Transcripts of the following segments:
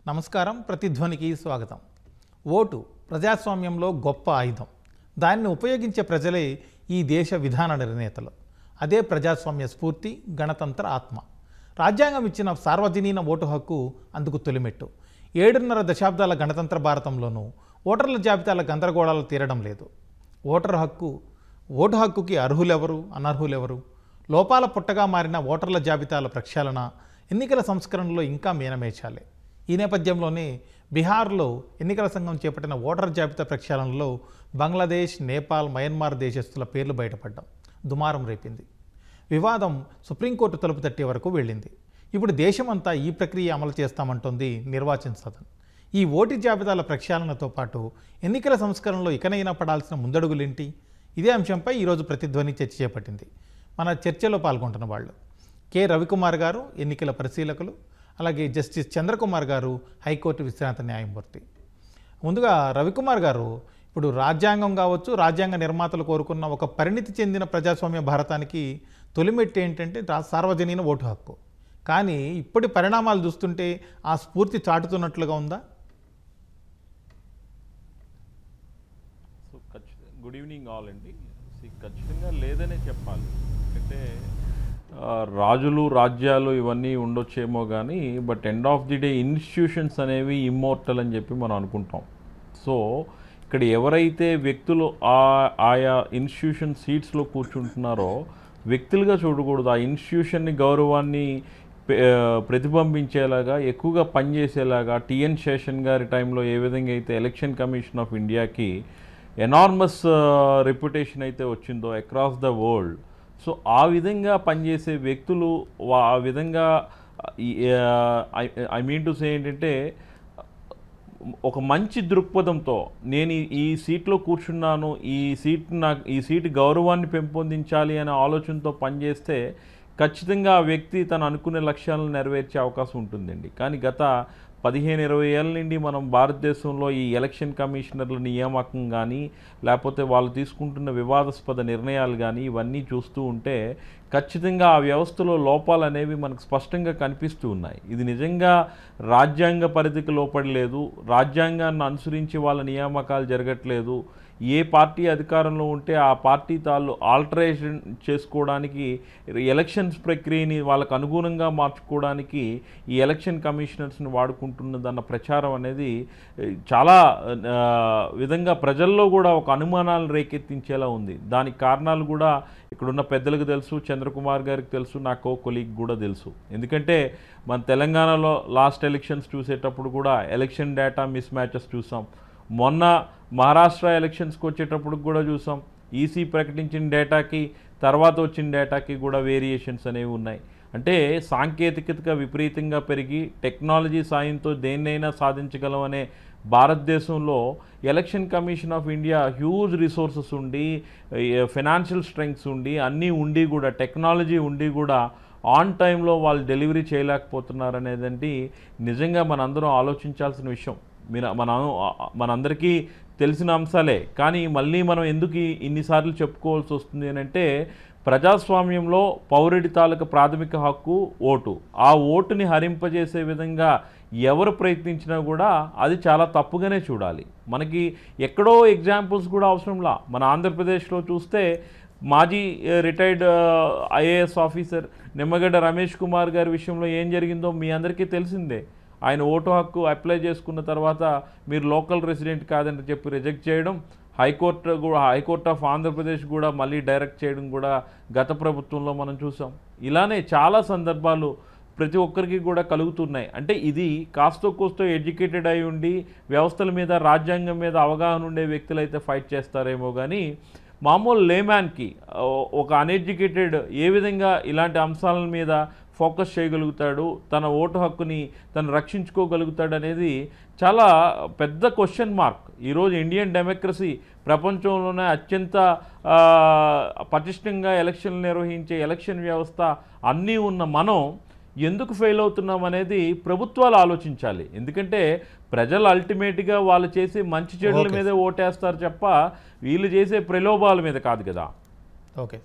నమస్కారం. ప్రతిధ్వనికి స్వాగతం. ఓటు ప్రజాస్వామ్యంలో గొప్ప ఆయుధం. దాన్ని ఉపయోగించే ప్రజలే ఈ దేశ విధాన నిర్ణేతలు. అదే ప్రజాస్వామ్య స్ఫూర్తి, గణతంత్ర ఆత్మ. రాజ్యాంగం ఇచ్చిన సార్వజనీన ఓటు హక్కు అందుకు తొలిమెట్టు. 7.5 దశాబ్దాల గణతంత్ర భారతంలోనూ ఓటర్ల జాబితాల గందరగోళాలు తీరడం లేదు. ఓటు హక్కుకి అర్హులెవరు, అనర్హులెవరు, లోపాల పుట్టగా మారిన ఓటర్ల జాబితాల ప్రక్షాళన, ఎన్నికల సంస్కరణలో ఇంకా మీనమేచాలి. ఈ నేపథ్యంలోనే బీహార్లో ఎన్నికల సంఘం చేపట్టిన ఓటర్ జాబితా ప్రక్షాళనలో బంగ్లాదేశ్, నేపాల్, మయన్మార్ దేశస్తుల పేర్లు బయటపడ్డం దుమారం రేపింది. వివాదం సుప్రీంకోర్టు తలుపు తట్టే వరకు వెళ్ళింది. ఇప్పుడు దేశమంతా ఈ ప్రక్రియ అమలు చేస్తామంటోంది నిర్వాచన్ సదన్. ఈ ఓటు జాబితాల ప్రక్షాళనతో పాటు ఎన్నికల సంస్కరణలో ఇకనైనా పడాల్సిన ముందడుగులేంటి? ఇదే అంశంపై ఈరోజు ప్రతిధ్వని చర్చ చేపట్టింది. మన చర్చలో పాల్గొంటున్న వాళ్ళు కె రవికుమార్ గారు, ఎన్నికల పరిశీలకులు, అలాగే జస్టిస్ చంద్రకుమార్ గారు, హైకోర్టు విశ్రాంత న్యాయమూర్తి. ముందుగా రవికుమార్ గారు, ఇప్పుడు రాజ్యాంగం కావచ్చు, రాజ్యాంగ నిర్మాతలు కోరుకున్న ఒక పరిణితి చెందిన ప్రజాస్వామ్య భారతానికి తొలిమెట్టు ఏంటంటే సార్వజనీన ఓటు హక్కు. కానీ ఇప్పటి పరిణామాలు చూస్తుంటే ఆ స్ఫూర్తి చాటుతున్నట్లుగా ఉందా? గుడ్ ఈవినింగ్ ఆల్ అండి. ఖచ్చితంగా లేదనే చెప్పాలి. ఎందుకంటే రాజులు, రాజ్యాలు ఇవన్నీ ఉండొచ్చేమో కానీ but end of the day institutions అనేవి ఇమ్మోర్టల్ అని చెప్పి మనం అనుకుంటాం. సో ఇక్కడ ఎవరైతే వ్యక్తులు ఆయా ఇన్స్టిట్యూషన్ సీట్స్లో కూర్చుంటున్నారో వ్యక్తులుగా చూడకూడదు. ఆ ఇన్స్టిట్యూషన్ని గౌరవాన్ని ప్రతిబింబించేలాగా, ఎక్కువగా పనిచేసేలాగా టిఎన్ శేషన్ గారి టైంలో ఏ విధంగా అయితే ఎలక్షన్ కమిషన్ ఆఫ్ ఇండియాకి ఎనార్మస్ రెప్యుటేషన్ అయితే వచ్చిందో అక్రాస్ ద వరల్డ్, సో ఆ విధంగా పనిచేసే వ్యక్తులు ఆ విధంగా ఐ మీన్ టు సే ఏంటంటే ఒక మంచి దృక్పథంతో నేను ఈ సీట్లో కూర్చున్నాను, ఈ సీటు గౌరవాన్ని పెంపొందించాలి అనే ఆలోచనతో పనిచేస్తే ఖచ్చితంగా ఆ వ్యక్తి తను అనుకునే లక్ష్యాలను నెరవేర్చే అవకాశం ఉంటుందండి. కానీ గత 15-20 ఏళ్ళ నుండి మనం భారతదేశంలో ఈ ఎలక్షన్ కమిషనర్ల నియామకం కానీ లేకపోతే వాళ్ళు తీసుకుంటున్న వివాదాస్పద నిర్ణయాలు కానీ ఇవన్నీ చూస్తూ ఉంటే ఖచ్చితంగా ఆ వ్యవస్థలో లోపాలు అనేవి మనకు స్పష్టంగా కనిపిస్తూ ఉన్నాయి. ఇది నిజంగా రాజ్యాంగ పరిధికి లోపడలేదు, రాజ్యాంగాన్ని అనుసరించి వాళ్ళ నియామకాలు జరగట్లేదు. ఏ పార్టీ అధికారంలో ఉంటే ఆ పార్టీ తాళ్ళు ఆల్టరేషన్ చేసుకోవడానికి, ఎలక్షన్స్ ప్రక్రియని వాళ్ళకు అనుగుణంగా మార్చుకోవడానికి ఈ ఎలక్షన్ కమిషనర్స్ని వాడుకుంటున్నదన్న ప్రచారం అనేది చాలా విధంగా ప్రజల్లో కూడా ఒక అనుమానాలు రేకెత్తించేలా ఉంది. దానికి కారణాలు కూడా ఇక్కడున్న పెద్దలకు తెలుసు, చంద్రకుమార్ గారికి తెలుసు, నాకు కొలీగ్ కూడా తెలుసు. ఎందుకంటే మన తెలంగాణలో లాస్ట్ ఎలక్షన్స్ చూసేటప్పుడు కూడా ఎలక్షన్ డేటా మిస్ మ్యాచెస్ చూసాం. మొన్న మహారాష్ట్ర ఎలక్షన్స్కి వచ్చేటప్పుడు కూడా చూసాం. ఈసీ ప్రకటించిన డేటాకి తర్వాత వచ్చిన డేటాకి కూడా వేరియేషన్స్ అనేవి ఉన్నాయి. అంటే సాంకేతికత విపరీతంగా పెరిగి టెక్నాలజీ సాయంతో దేన్నైనా సాధించగలం అనే భారతదేశంలో election commission of India huge resources ఉండి, ఫైనాన్షియల్ స్ట్రెంగ్స్ ఉండి, అన్నీ ఉండి కూడా, టెక్నాలజీ ఉండి కూడా ఆన్ టైంలో వాళ్ళు డెలివరీ చేయలేకపోతున్నారు అనేదంటే నిజంగా మనందరం ఆలోచించాల్సిన విషయం. మనందరికీ తెలిసిన అంశాలే. కానీ మళ్ళీ మనం ఎందుకు ఇన్నిసార్లు చెప్పుకోవాల్సి వస్తుంది అని అంటే ప్రజాస్వామ్యంలో పౌరుడి తాలూకు ప్రాథమిక హక్కు ఓటు. ఆ ఓటుని హరింపజేసే విధంగా ఎవరు ప్రయత్నించినా కూడా అది చాలా తప్పుగానే చూడాలి. మనకి ఎక్కడో ఎగ్జాంపుల్స్ కూడా అవసరంలా. మన ఆంధ్రప్రదేశ్లో చూస్తే మాజీ retired IAS officer Nimmagadda Ramesh Kumar గారి విషయంలో ఏం జరిగిందో మీ అందరికీ తెలిసిందే. ఆయన ఓటు హక్కు అప్లై చేసుకున్న తర్వాత మీరు లోకల్ రెసిడెంట్ కాదని చెప్పి రిజెక్ట్ చేయడం, హైకోర్ట్ ఆఫ్ ఆంధ్రప్రదేశ్ కూడా మళ్ళీ డైరెక్ట్ చేయడం కూడా గత ప్రభుత్వంలో మనం చూసాం. ఇలానే చాలా సందర్భాలు ప్రతి ఒక్కరికి కూడా కలుగుతున్నాయి. అంటే ఇది కాస్తో కోస్తో ఎడ్యుకేటెడ్ అయి ఉండి వ్యవస్థల మీద, రాజ్యాంగం మీద అవగాహన ఉండే వ్యక్తులు అయితే ఫైట్ చేస్తారేమో కానీ మామూలు లేమ్యాన్కి, ఒక అన్ఎడ్యుకేటెడ్ ఏ విధంగా ఇలాంటి అంశాల మీద ఫోకస్ చేయగలుగుతాడు, తన ఓటు హక్కుని తను రక్షించుకోగలుగుతాడు అనేది చాలా పెద్ద క్వశ్చన్ మార్క్. ఈరోజు ఇండియన్ డెమోక్రసీ ప్రపంచంలోనే అత్యంత పటిష్టంగా ఎలక్షన్లు నిర్వహించే ఎలక్షన్ వ్యవస్థ అన్నీ ఉన్న మనం ఎందుకు ఫెయిల్ అవుతున్నాం అనేది ప్రభుత్వాలు ఆలోచించాలి. ఎందుకంటే ప్రజలు అల్టిమేట్గా వాళ్ళు చేసే మంచి చెడుల మీదే ఓటేస్తారు తప్ప వీళ్ళు చేసే ప్రలోభాల మీద కాదు కదా. ఓకే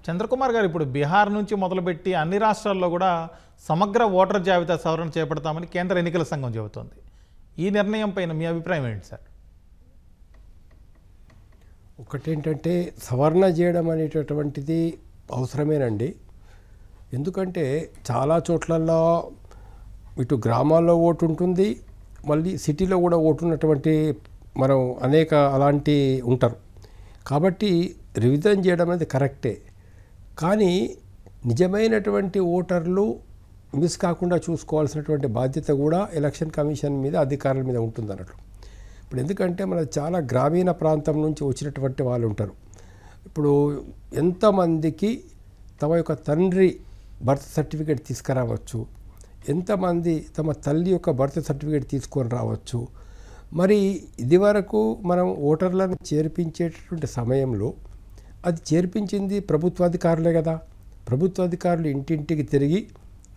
చంద్రకుమార్ గారు, ఇప్పుడు బీహార్ నుంచి మొదలుపెట్టి అన్ని రాష్ట్రాల్లో కూడా సమగ్ర ఓటర్ జాబితా సవరణ చేపడతామని కేంద్ర ఎన్నికల సంఘం చెబుతోంది. ఈ నిర్ణయం పైన మీ అభిప్రాయం ఏంటి సార్? ఒకటేంటంటే సవరణ చేయడం అనేటటువంటిది అవసరమేనండి. ఎందుకంటే చాలా చోట్లలో ఇటు గ్రామాల్లో ఓటు ఉంటుంది, మళ్ళీ సిటీలో కూడా ఓటు ఉన్నటువంటి మనం అనేక అలాంటి ఉంటారు. కాబట్టి రివిజన్ చేయడం అనేది కరెక్టే. కానీ నిజమైనటువంటి ఓటర్లు మిస్ కాకుండా చూసుకోవాల్సినటువంటి బాధ్యత కూడా ఎలక్షన్ కమిషన్ మీద, అధికారుల మీద ఉంటుంది అన్నట్లు. ఇప్పుడు ఎందుకంటే మన చాలా గ్రామీణ ప్రాంతం నుంచి వచ్చినటువంటి వాళ్ళు ఉంటారు. ఇప్పుడు ఎంతమందికి తమ యొక్క తండ్రి బర్త్ సర్టిఫికేట్ తీసుకురావచ్చు, ఎంతమంది తమ తల్లి యొక్క బర్త్ సర్టిఫికేట్ తీసుకొని రావచ్చు. మరి ఇదివరకు మనం ఓటర్లను చేర్పించేటటువంటి సమయంలో అది చేర్పించింది ప్రభుత్వాధికారులే కదా. ప్రభుత్వాధికారులు ఇంటింటికి తిరిగి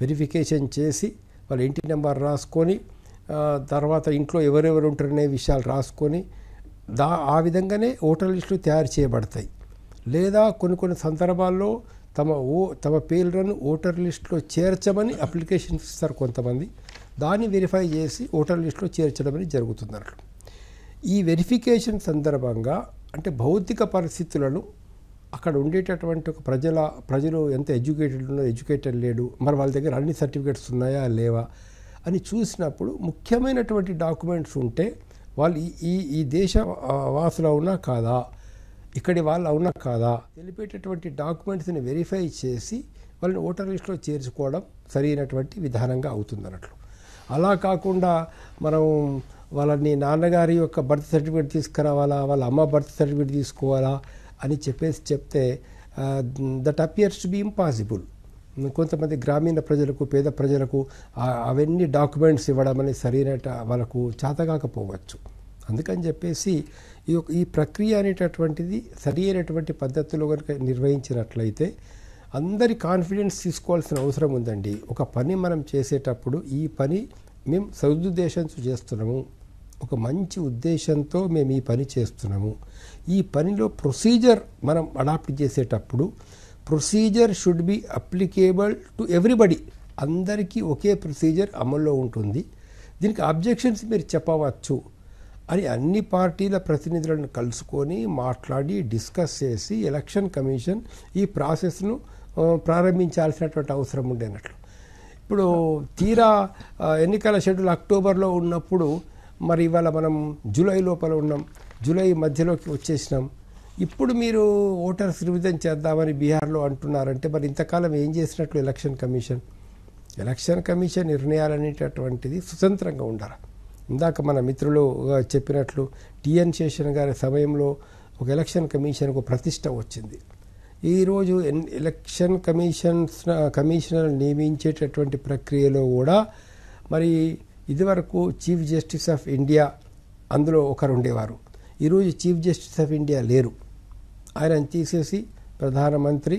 వెరిఫికేషన్ చేసి వాళ్ళ ఇంటి నెంబర్ రాసుకొని తర్వాత ఇంట్లో ఎవరెవరు ఉంటారనే విషయాలు రాసుకొని ఆ విధంగానే ఓటర్ లిస్టులు తయారు చేయబడతాయి. లేదా కొన్ని సందర్భాల్లో తమ పేర్లను ఓటర్ లిస్టులో చేర్చమని అప్లికేషన్స్ ఇస్తారు కొంతమంది. దాన్ని వెరిఫై చేసి ఓటర్ లిస్టులో చేర్చడం అనేది జరుగుతుంది అన్నట్లు. ఈ వెరిఫికేషన్ సందర్భంగా అంటే భౌతిక పరిస్థితులను అక్కడ ఉండేటటువంటి ఒక ప్రజలు ఎంత ఎడ్యుకేటెడ్ ఉన్నారో, ఎడ్యుకేటెడ్ లేడు, మరి వాళ్ళ దగ్గర అన్ని సర్టిఫికేట్స్ ఉన్నాయా లేవా అని చూసినప్పుడు ముఖ్యమైనటువంటి డాక్యుమెంట్స్ ఉంటే వాళ్ళు ఈ దేశ వాసులు అవునా కాదా, ఇక్కడి వాళ్ళు అవునా కాదా తెలిపేటటువంటి డాక్యుమెంట్స్ని వెరిఫై చేసి వాళ్ళని ఓటర్ లిస్టులో చేర్చుకోవడం సరైనటువంటి విధానంగా అవుతుంది అన్నట్లు. అలా కాకుండా మనం వాళ్ళని నాన్నగారి యొక్క బర్త్ సర్టిఫికేట్ తీసుకురావాలా, వాళ్ళ అమ్మ బర్త్ సర్టిఫికేట్ తీసుకోవాలా అని చెప్తే that appears to be impossible. కొంతమంది గ్రామీణ ప్రజలకు, పేద ప్రజలకు అవన్నీ డాక్యుమెంట్స్ ఇవ్వడం అనేది సరైన వాళ్ళకు చేతకాకపోవచ్చు. అందుకని చెప్పేసి ఈ ప్రక్రియ అనేటటువంటిది సరి అయినటువంటి పద్ధతిలో కనుక నిర్వహించినట్లయితే అందరి కాన్ఫిడెన్స్ తీసుకోవాల్సిన అవసరం ఉందండి. ఒక పని మనం చేసేటప్పుడు ఈ పని మేము సదుద్దేశంతో చేస్తున్నాము, ఒక మంచి ఉద్దేశంతో మేము ఈ పని చేస్తున్నాము. ఈ పనిలో ప్రొసీజర్ మనం అడాప్ట్ చేసేటప్పుడు procedure should be applicable to everybody. అందరికీ ఒకే ప్రొసీజర్ అమల్లో ఉంటుంది. దీనికి అబ్జెక్షన్స్ మీరు చెప్పవచ్చు అని అన్ని పార్టీల ప్రతినిధులను కలుసుకొని మాట్లాడి డిస్కస్ చేసి ఎలక్షన్ కమిషన్ ఈ ప్రాసెస్ను ప్రారంభించాల్సినటువంటి అవసరం ఉండేనట్లు. ఇప్పుడు తీరా ఎన్నికల షెడ్యూల్ అక్టోబర్లో ఉన్నప్పుడు మరి ఇవాళ మనం జూలై లోపల ఉన్నాం, జూలై మధ్యలోకి వచ్చేసినాం. ఇప్పుడు మీరు ఓటర్స్ రివిజన్ చేద్దామని బీహార్లో అంటున్నారంటే మరి ఇంతకాలం ఏం చేసినట్లు ఎలక్షన్ కమిషన్? ఎలక్షన్ కమిషన్ నిర్ణయాలు అనేటటువంటిది స్వతంత్రంగా ఉండాలి. ఇందాక మన మిత్రులు చెప్పినట్లు టిఎన్ శేషన్ గారి సమయంలో ఒక ఎలక్షన్ కమిషన్కు ప్రతిష్ట వచ్చింది. ఈరోజు ఎలక్షన్ కమిషనర్ నియమించేటటువంటి ప్రక్రియలో కూడా మరి ఇదివరకు చీఫ్ జస్టిస్ ఆఫ్ ఇండియా అందులో ఒకరు ఉండేవారు. ఈరోజు చీఫ్ జస్టిస్ ఆఫ్ ఇండియా లేరు. ఆయనను తీసేసి ప్రధానమంత్రి,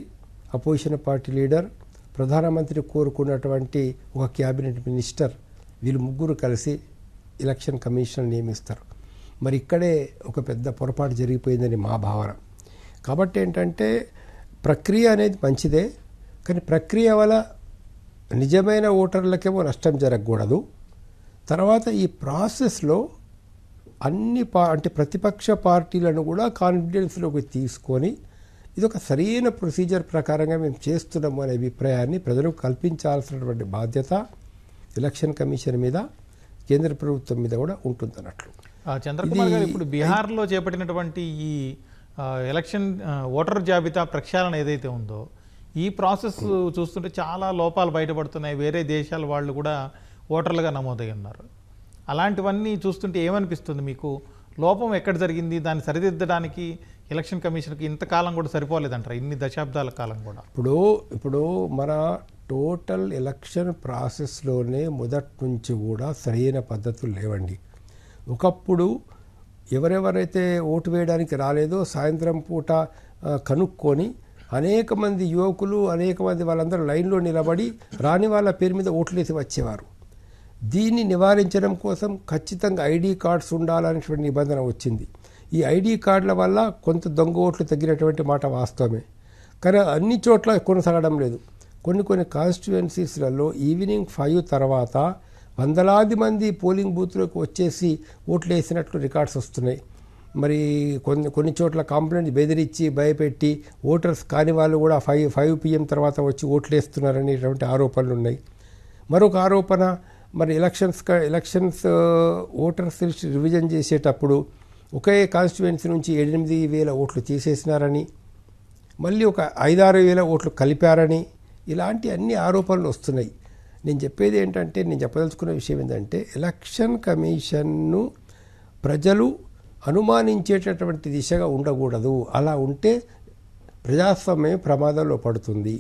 అపోజిషన్ పార్టీ లీడర్, ప్రధానమంత్రి కోరుకున్నటువంటి ఒక క్యాబినెట్ మినిస్టర్, వీళ్ళు ముగ్గురు కలిసి ఎలక్షన్ కమిషన్ నియమిస్తారు. మరి ఇక్కడే ఒక పెద్ద పొరపాటు జరిగిపోయిందని మా భావన. కాబట్టి ఏంటంటే ప్రక్రియ అనేది మంచిదే, కానీ ప్రక్రియ వల్ల నిజమైన ఓటర్లకేమో నష్టం జరగకూడదు. తర్వాత ఈ ప్రాసెస్లో అంటే ప్రతిపక్ష పార్టీలను కూడా కాన్ఫిడెన్స్లోకి తీసుకొని ఇదొక సరైన ప్రొసీజర్ ప్రకారంగా మేము చేస్తున్నాము అనే అభిప్రాయాన్ని ప్రజలకు కల్పించాల్సినటువంటి బాధ్యత ఎలక్షన్ కమిషన్ మీద, కేంద్ర ప్రభుత్వం మీద కూడా ఉంటుందన్నట్లు. చంద్రకుమార్ గారు, ఇప్పుడు బీహార్లో చేపట్టినటువంటి ఈ ఎలక్షన్ ఓటర్ జాబితా ప్రక్షాళన ఏదైతే ఉందో ఈ ప్రాసెస్ చూస్తుంటే చాలా లోపాలు బయటపడుతున్నాయి. వేరే దేశాల వాళ్ళు కూడా ఓటర్లుగా నమోదై ఉన్నారు. అలాంటివన్నీ చూస్తుంటే ఏమనిపిస్తుంది మీకు? లోపం ఎక్కడ జరిగింది? దాన్ని సరిదిద్దడానికి ఎలక్షన్ కమిషన్కి ఇంతకాలం కూడా సరిపోలేదంటారు, ఇన్ని దశాబ్దాల కాలం కూడా? ఇప్పుడు మన టోటల్ ఎలక్షన్ ప్రాసెస్లోనే మొదటి నుంచి కూడా సరైన పద్ధతులు లేవండి. ఒకప్పుడు ఎవరెవరైతే ఓటు వేయడానికి రాలేదో సాయంత్రం పూట కనుక్కొని అనేక మంది యువకులు, అనేక మంది వాళ్ళందరూ లైన్లో నిలబడి రాని వాళ్ళ పేరు మీద ఓట్లేసి వచ్చేవారు. దీన్ని నివారించడం కోసం ఖచ్చితంగా ఐడి కార్డ్స్ ఉండాలనేటువంటి నిబంధన వచ్చింది. ఈ ఐడి కార్డుల వల్ల కొంత దొంగ ఓట్లు తగ్గినటువంటి మాట వాస్తవమే, కానీ అన్ని చోట్ల కొనసాగడం లేదు. కొన్ని కాన్స్టిట్యుయెన్సీస్లలో ఈవినింగ్ 5 తర్వాత వందలాది మంది పోలింగ్ బూత్లోకి వచ్చేసి ఓట్లు వేసినట్లు రికార్డ్స్ వస్తున్నాయి. మరి కొన్ని చోట్ల కంప్లైంట్ బెదిరించి భయపెట్టి ఓటర్స్ కాని వాళ్ళు కూడా 5 PM తర్వాత వచ్చి ఓట్లు వేస్తున్నారనేటువంటి ఆరోపణలు ఉన్నాయి. మరొక ఆరోపణ, మరి ఎలక్షన్స్ ఓటర్స్ లిస్ట్ రివిజన్ చేసేటప్పుడు ఒకే కాన్స్టిట్యుయెన్సీ నుంచి 8,000 ఓట్లు తీసేసినారని, మళ్ళీ ఒక 5,000-6,000 ఓట్లు కలిపారని, ఇలాంటి అన్ని ఆరోపణలు వస్తున్నాయి. నేను చెప్పేది ఏంటంటే, నేను చెప్పదలుచుకున్న విషయం ఏంటంటే, ఎలక్షన్ కమిషన్ను ప్రజలు అనుమానించేటటువంటి దిశగా ఉండకూడదు. అలా ఉంటే ప్రజాస్వామ్యం ప్రమాదంలో పడుతుంది.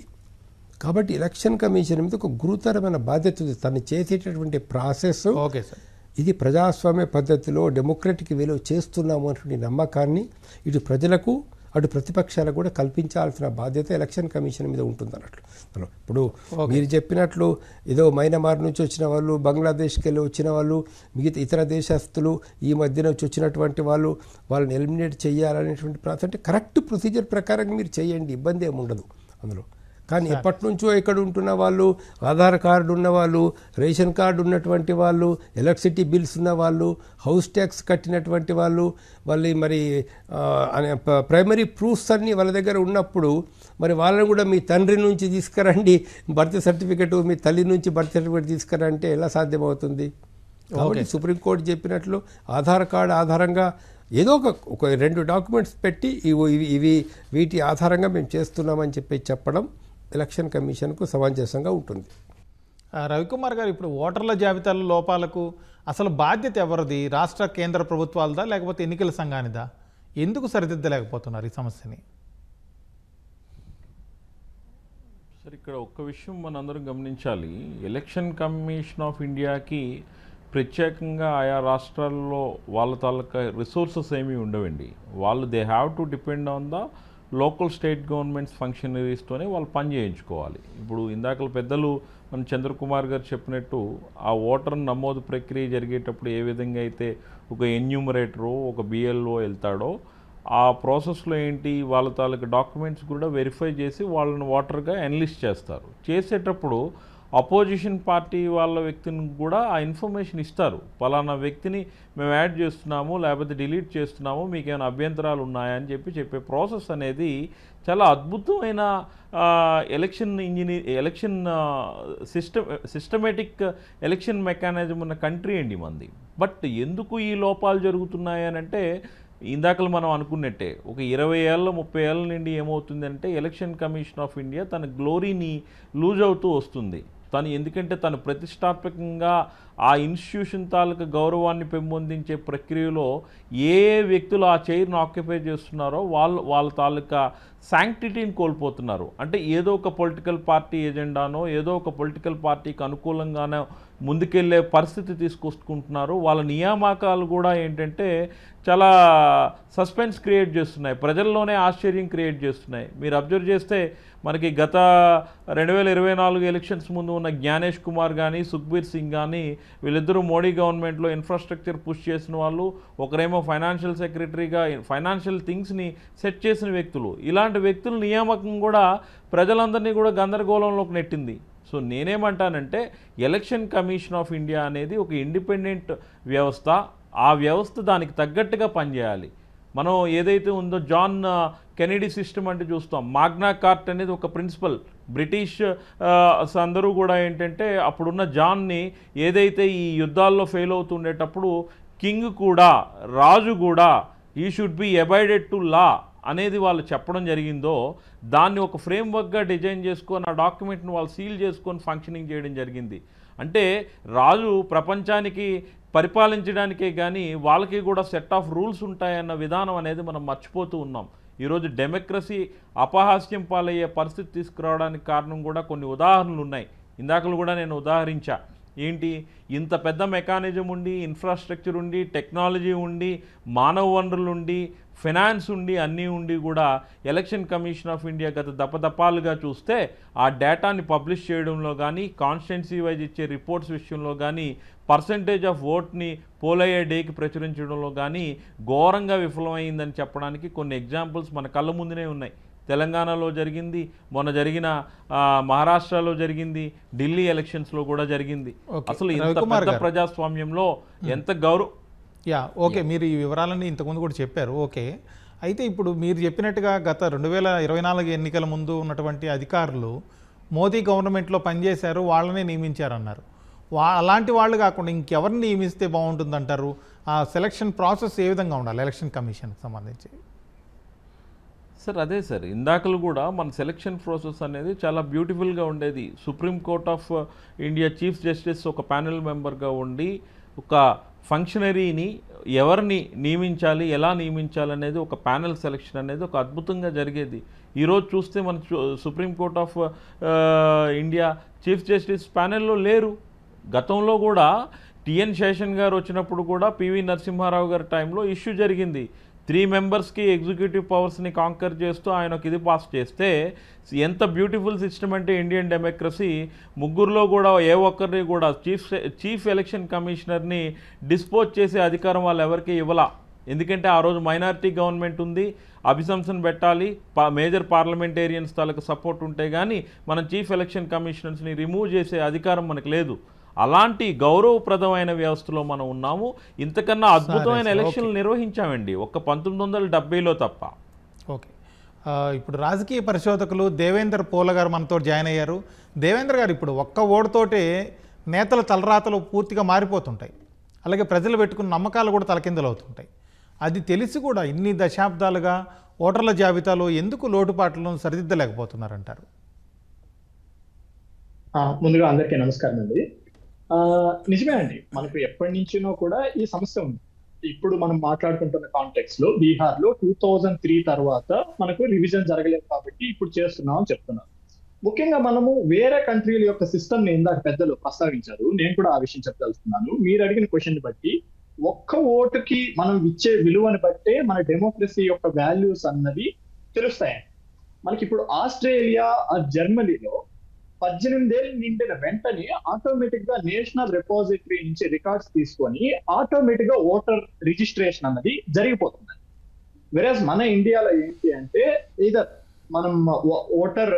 కాబట్టి ఎలక్షన్ కమిషన్ మీద ఒక గురుతరమైన బాధ్యత ఉంది. తను చేసేటటువంటి ప్రాసెస్ ఓకే సార్, ఇది ప్రజాస్వామ్య పద్ధతిలో డెమోక్రటిక్ వేలో చేస్తున్నాము అనేటువంటి నమ్మకాన్ని ఇటు ప్రజలకు అటు ప్రతిపక్షాలకు కూడా కల్పించాల్సిన బాధ్యత ఎలక్షన్ కమిషన్ మీద ఉంటుంది అన్నట్లు. ఇప్పుడు మీరు చెప్పినట్లు ఏదో మైనమార్ నుంచి వచ్చిన వాళ్ళు, బంగ్లాదేశ్కి వెళ్ళి వచ్చిన వాళ్ళు, మిగతా ఇతర దేశస్తులు, ఈ మధ్యన వచ్చి వచ్చినటువంటి వాళ్ళని ఎలిమినేట్ చేయాలనేటువంటి ప్రాసెస్ అంటే కరెక్ట్ ప్రొసీజర్ ప్రకారం మీరు చేయండి, ఇబ్బంది ఏమి ఉండదు అందులో. కానీ ఎప్పటి నుంచో ఇక్కడ ఉంటున్న వాళ్ళు, ఆధార్ కార్డు ఉన్నవాళ్ళు, రేషన్ కార్డు ఉన్నటువంటి వాళ్ళు, ఎలక్ట్రిసిటీ బిల్స్ ఉన్న వాళ్ళు, హౌస్ ట్యాక్స్ కట్టినటువంటి వాళ్ళు, మరి ప్రైమరీ ప్రూఫ్స్ అన్నీ వాళ్ళ దగ్గర ఉన్నప్పుడు మరి వాళ్ళని కూడా మీ తండ్రి నుంచి తీసుకురండి బర్త్ సర్టిఫికెట్, మీ తల్లి నుంచి బర్త్ సర్టిఫికెట్ తీసుకురంటే ఎలా సాధ్యమవుతుంది? కాబట్టి సుప్రీంకోర్టు చెప్పినట్లు ఆధార్ కార్డు ఆధారంగా ఏదో ఒక 2 డాక్యుమెంట్స్ పెట్టి వీటి ఆధారంగా మేము చేస్తున్నామని చెప్పడం ఎలక్షన్ కమిషన్కు సమంజసంగా ఉంటుంది. రవికుమార్ గారు, ఇప్పుడు ఓటర్ల జాబితాల లోపాలకు అసలు బాధ్యత ఎవరిది? రాష్ట్ర కేంద్ర ప్రభుత్వాలదా లేకపోతే ఎన్నికల సంఘానిదా? ఎందుకు సరిదిద్దలేకపోతున్నారు ఈ సమస్యని? సార్, ఇక్కడ ఒక్క విషయం మనందరం గమనించాలి. ఎలక్షన్ కమిషన్ ఆఫ్ ఇండియాకి ప్రత్యేకంగా ఆయా రాష్ట్రాల్లో వాళ్ళ తాలూకా రిసోర్సెస్ ఏమీ ఉండవండి. వాళ్ళు they have to depend on the local state governments ఫంక్షనరీస్తోనే వాళ్ళు పని చేయించుకోవాలి. ఇప్పుడు ఇందాక పెద్దలు మన చంద్రకుమార్ గారు చెప్పినట్టు ఆ ఓటర్ నమోదు ప్రక్రియ జరిగేటప్పుడు ఏ విధంగా అయితే ఒక ఎన్యూమరేటరు, ఒక BLO వెళ్తాడో ఆ ప్రాసెస్లో ఏంటి వాళ్ళ తాలూకా డాక్యుమెంట్స్ కూడా వెరిఫై చేసి వాళ్ళని ఓటర్గా ఎన్లిస్ట్ చేస్తారు. చేసేటప్పుడు అపోజిషన్ పార్టీ వాళ్ళ వ్యక్తిని కూడా ఆ ఇన్ఫర్మేషన్ ఇస్తారు. పలానా వ్యక్తిని మేము యాడ్ చేస్తున్నాము, లేకపోతే డిలీట్ చేస్తున్నాము, మీకు ఏమైనా అభ్యంతరాలు ఉన్నాయని చెప్పే ప్రాసెస్ అనేది చాలా అద్భుతమైన ఎలక్షన్ సిస్టమేటిక్ ఎలక్షన్ మెకానిజం ఉన్న కంట్రీ అండి మంది. బట్ ఎందుకు ఈ లోపాలు జరుగుతున్నాయి అని అంటే, ఇందాకలు మనం అనుకున్నట్టే ఒక 20 ఏళ్ళ 30 ఏళ్ళ నుండి ఏమవుతుందంటే ఎలక్షన్ కమిషన్ ఆఫ్ ఇండియా తన గ్లోరీని లూజ్ అవుతూ వస్తుంది. ఎందుకంటే తను ప్రతిష్టాత్మకంగా ఆ ఇన్స్టిట్యూషన్ తాలూకా గౌరవాన్ని పెంపొందించే ప్రక్రియలో ఏ వ్యక్తులు ఆ చైర్ను ఆక్యుపై చేస్తున్నారో వాళ్ళ తాలూకా శాంక్టిటీని కోల్పోతున్నారు. అంటే ఏదో ఒక పొలిటికల్ పార్టీ ఎజెండానో ఏదో ఒక పొలిటికల్ పార్టీకి అనుకూలంగానో ముందుకెళ్లే పరిస్థితి తీసుకొచ్చుకుంటున్నారు. వాళ్ళ నియామకాలు కూడా ఏంటంటే చాలా సస్పెన్స్ క్రియేట్ చేస్తున్నాయి, ప్రజల్లోనే ఆశ్చర్యం క్రియేట్ చేస్తున్నాయి. మీరు అబ్జర్వ్ చేస్తే మనకి గత 2024 ఎలక్షన్స్ ముందు ఉన్న జ్ఞానేష్ కుమార్ కానీ, సుఖ్బీర్ సింగ్ కానీ, వీళ్ళిద్దరూ మోడీ గవర్నమెంట్లో ఇన్ఫ్రాస్ట్రక్చర్ పుష్ చేసిన వాళ్ళు. ఒకరేమో ఫైనాన్షియల్ సెక్రటరీగా ఫైనాన్షియల్ థింగ్స్ని సెట్ చేసిన వ్యక్తులు. ఇలాంటి వ్యక్తుల నియామకం కూడా ప్రజలందరినీ కూడా గందరగోళంలోకి నెట్టింది. సో నేనేమంటానంటే ఎలక్షన్ కమిషన్ ఆఫ్ ఇండియా అనేది ఒక ఇండిపెండెంట్ వ్యవస్థ. ఆ వ్యవస్థ దానికి తగ్గట్టుగా పనిచేయాలి. మనం ఏదైతే ఉందో జాన్ కెనడీ సిస్టమ్ అంటే చూస్తాం. మాగ్నా కార్ట్ అనేది ఒక ప్రిన్సిపల్. బ్రిటిష్ అందరూ కూడా ఏంటంటే అప్పుడున్న జాన్ని ఏదైతే ఈ యుద్ధాల్లో ఫెయిల్ అవుతుండేటప్పుడు కింగ్ కూడా, రాజు కూడా ఈ షుడ్ బి అబైడెడ్ టు లా అనేది వాళ్ళు చెప్పడం జరిగిందో దాన్ని ఒక ఫ్రేమ్వర్క్గా డిజైన్ చేసుకొని ఆ డాక్యుమెంట్ని వాళ్ళు సీల్ చేసుకొని ఫంక్షనింగ్ చేయడం జరిగింది. అంటే రాజు ప్రపంచానికి పరిపాలించడానికే కానీ వాళ్ళకి కూడా సెట్ ఆఫ్ రూల్స్ ఉంటాయన్న విధానం అనేది మనం మర్చిపోతూ ఉన్నాం. ఈరోజు డెమోక్రసీ అపహాస్యం పాలయ్యే పరిస్థితి తీసుకురావడానికి కారణం కూడా కొన్ని ఉదాహరణలు ఉన్నాయి. ఇందాకలు కూడా నేను ఉదాహరించా. ఏంటి, ఇంత పెద్ద మెకానిజం ఉండి, ఇన్ఫ్రాస్ట్రక్చర్ ఉండి, టెక్నాలజీ ఉండి, మానవ వనరులు ఉండి, ఫైనాన్స్ ఉండి, అన్నీ ఉండి కూడా ఎలక్షన్ కమిషన్ ఆఫ్ ఇండియా గత దపదపాలుగా చూస్తే ఆ డేటాని పబ్లిష్ చేయడంలో కానీ, కాన్స్టిట్యున్సీ వైజ్ ఇచ్చే రిపోర్ట్స్ విషయంలో కానీ, పర్సంటేజ్ ఆఫ్ ఓట్ని పోలయ్యే డేకి ప్రచురించడంలో కానీ ఘోరంగా విఫలమైందని చెప్పడానికి కొన్ని ఎగ్జాంపుల్స్ మన కళ్ళ ముందునే ఉన్నాయి. తెలంగాణలో జరిగింది, మొన్న జరిగిన మహారాష్ట్రలో జరిగింది, ఢిల్లీ ఎలక్షన్స్లో కూడా జరిగింది. అసలు ఇంత పెద్ద ప్రజాస్వామ్యంలో ఎంత ఓకే, మీరు ఈ వివరాలన్నీ ఇంతకుముందు కూడా చెప్పారు. ఓకే, అయితే ఇప్పుడు మీరు చెప్పినట్టుగా గత 2024 ఎన్నికల ముందు ఉన్నటువంటి అధికారులు మోదీ గవర్నమెంట్లో పనిచేశారు, వాళ్ళనే నియమించారన్నారు. అలాంటి వాళ్ళు కాకుండా ఇంకెవరిని నియమిస్తే బాగుంటుందంటారు? ఆ సెలక్షన్ ప్రాసెస్ ఏ విధంగా ఉండాలి ఎలక్షన్ కమిషన్కి సంబంధించి? సార్ అదే సార్, ఇందాకలు కూడా మన సెలక్షన్ ప్రాసెస్ అనేది చాలా బ్యూటిఫుల్గా ఉండేది. Supreme court of India chief justice ఒక ప్యానెల్ మెంబర్గా ఉండి ఒక ఫంక్షనరీని ఎవరిని నియమించాలి, ఎలా నియమించాలి అనేది ఒక ప్యానెల్ సెలక్షన్ అనేది ఒక అద్భుతంగా జరిగేది. ఈరోజు చూస్తే మన supreme court of India chief justice ప్యానెల్లో లేరు. గతంలో కూడా టిఎన్ శేషన్ గారు వచ్చినప్పుడు కూడా పివి నరసింహారావు గారి టైంలో ఇష్యూ జరిగింది. 3 మెంబర్స్కి ఎగ్జిక్యూటివ్ పవర్స్ని కాంకర్ చేస్తూ ఆయన ఒక ఇది పాస్ చేస్తే ఎంత బ్యూటిఫుల్ సిస్టమ్ అంటే ఇండియన్ డెమోక్రసీ. ముగ్గురులో కూడా ఏ ఒక్కరిని కూడా చీఫ్ ఎలక్షన్ కమిషనర్ని డిస్పోజ్ చేసే అధికారం వాళ్ళు ఎవరికి ఇవ్వాల. ఎందుకంటే ఆ రోజు మైనారిటీ గవర్నమెంట్ ఉంది, అభిశంసన పెట్టాలి, మేజర్ పార్లమెంటేరియన్స్ తాలకు సపోర్ట్ ఉంటే కానీ మనం చీఫ్ ఎలక్షన్ కమిషనర్స్ని రిమూవ్ చేసే అధికారం మనకు లేదు. అలాంటి గౌరవప్రదమైన వ్యవస్థలో మనం ఉన్నాము. ఇంతకన్నా అద్భుతమైన ఎలక్షన్లు నిర్వహించామండి ఒక్క 1970లో తప్ప. ఓకే, ఇప్పుడు రాజకీయ పరిశోధకులు దేవేందర్ పోల గారు మనతో జాయిన్ అయ్యారు. దేవేంద్ర గారు, ఇప్పుడు ఒక్క ఓటుతోటే నేతల తలరాతలు పూర్తిగా మారిపోతుంటాయి, అలాగే ప్రజలు పెట్టుకున్న నమ్మకాలు కూడా తలకిందలు అవుతుంటాయి. అది తెలిసి కూడా ఇన్ని దశాబ్దాలుగా ఓటర్ల జాబితాలో ఎందుకు లోటుపాట్లను సరిదిద్దలేకపోతున్నారంటారు? ముందుగా అందరికీ నమస్కారం అండి. నిజమే అండి, మనకు ఎప్పటి నుంచినో కూడా ఈ సమస్య ఉంది. ఇప్పుడు మనం మాట్లాడుకుంటున్న కాంటెక్స్ట్ లో బీహార్ లో 2003 తర్వాత మనకు రివిజన్ జరగలేదు కాబట్టి ఇప్పుడు చేస్తున్నాం అని చెప్తున్నారు. ముఖ్యంగా మనము వేరే కంట్రీల యొక్క సిస్టమ్ ని ఇందాక పెద్దలు ప్రస్తావించారు, నేను కూడా ఆ విషయం చెప్పదలుచుకున్నాను. మీరు అడిగిన క్వశ్చన్ బట్టి ఒక్క ఓటుకి మనం ఇచ్చే విలువని బట్టే మన డెమోక్రసీ యొక్క వాల్యూస్ అన్నది తెలుస్తాయండి. మనకి ఇప్పుడు ఆస్ట్రేలియా, జర్మనీలో 18 ఏళ్ళు నిండిన వెంటనే ఆటోమేటిక్ గా నేషనల్ రిపోజిటరీ నుంచి రికార్డ్స్ తీసుకొని ఆటోమేటిక్ గా ఓటర్ రిజిస్ట్రేషన్ అన్నది జరిగిపోతుంది. వెరాజ్ మన ఇండియాలో ఏంటి అంటే ఇదర్ మనం ఓటర్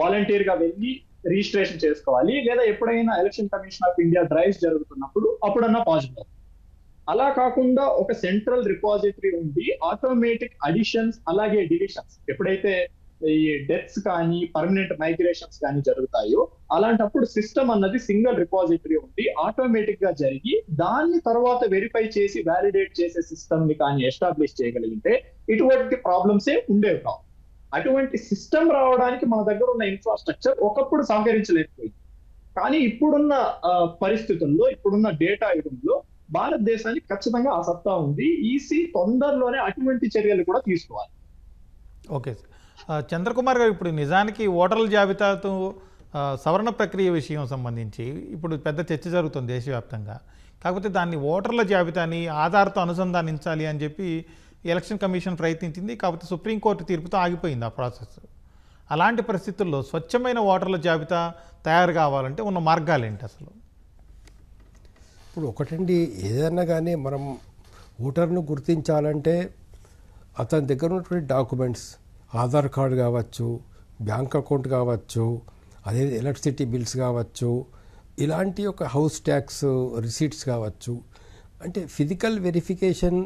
వాలంటీర్ గా వెళ్ళి రిజిస్ట్రేషన్ చేసుకోవాలి, లేదా ఎప్పుడైనా election commission of India drives జరుగుతున్నప్పుడు అప్పుడన్నా పాజిబుల్. అలా కాకుండా ఒక సెంట్రల్ రిపోజిటరీ ఉండి ఆటోమేటిక్ అడిషన్స్ అలాగే డిలీషన్స్, ఎప్పుడైతే ఈ డెత్స్ కానీ పర్మనెంట్ మైగ్రేషన్స్ కానీ జరుగుతాయో అలాంటప్పుడు సిస్టమ్ అన్నది సింగిల్ రిపోజిటరీ ఉండి ఆటోమేటిక్ గా జరిగి దాన్ని తర్వాత వెరిఫై చేసి వ్యాలిడేట్ చేసే సిస్టమ్ ని కానీ ఎస్టాబ్లిష్ చేయగలిగితే ఇటువంటి ప్రాబ్లమ్సే ఉండేవి కావు. అటువంటి సిస్టమ్ రావడానికి మన దగ్గర ఉన్న ఇన్ఫ్రాస్ట్రక్చర్ ఒకప్పుడు సహకరించలేకపోయింది. కానీ ఇప్పుడున్న పరిస్థితుల్లో, ఇప్పుడున్న డేటా యుగంలో భారతదేశానికి ఖచ్చితంగా ఆ సత్తా ఉంది. ఈసీ తొందరలోనే అటువంటి చర్యలు కూడా తీసుకోవాలి. ఓకే సార్, చంద్రకుమార్ గారు, ఇప్పుడు నిజానికి ఓటర్ల జాబితాతో సవరణ ప్రక్రియ విషయం సంబంధించి ఇప్పుడు పెద్ద చర్చ జరుగుతుంది దేశవ్యాప్తంగా. కాకపోతే దాన్ని ఓటర్ల జాబితాని ఆధార్తో అనుసంధానించాలి అని చెప్పి ఎలక్షన్ కమిషన్ ప్రయత్నించింది. కాకపోతే సుప్రీంకోర్టు తీర్పుతో ఆగిపోయింది ఆ ప్రాసెస్. అలాంటి పరిస్థితుల్లో స్వచ్ఛమైన ఓటర్ల జాబితా తయారు కావాలంటే ఉన్న మార్గాలు ఏంటి అసలు? ఇప్పుడు ఒకటండి, ఏదన్నా కానీ మనం ఓటర్ను గుర్తించాలంటే అతని దగ్గర ఉన్నటువంటి డాక్యుమెంట్స్, ఆధార్ కార్డు కావచ్చు, బ్యాంక్ అకౌంట్ కావచ్చు, అదే ఎలక్ట్రిసిటీ బిల్స్ కావచ్చు, ఇలాంటి ఒక హౌస్ ట్యాక్స్ రిసీట్స్ కావచ్చు, అంటే ఫిజికల్ వెరిఫికేషన్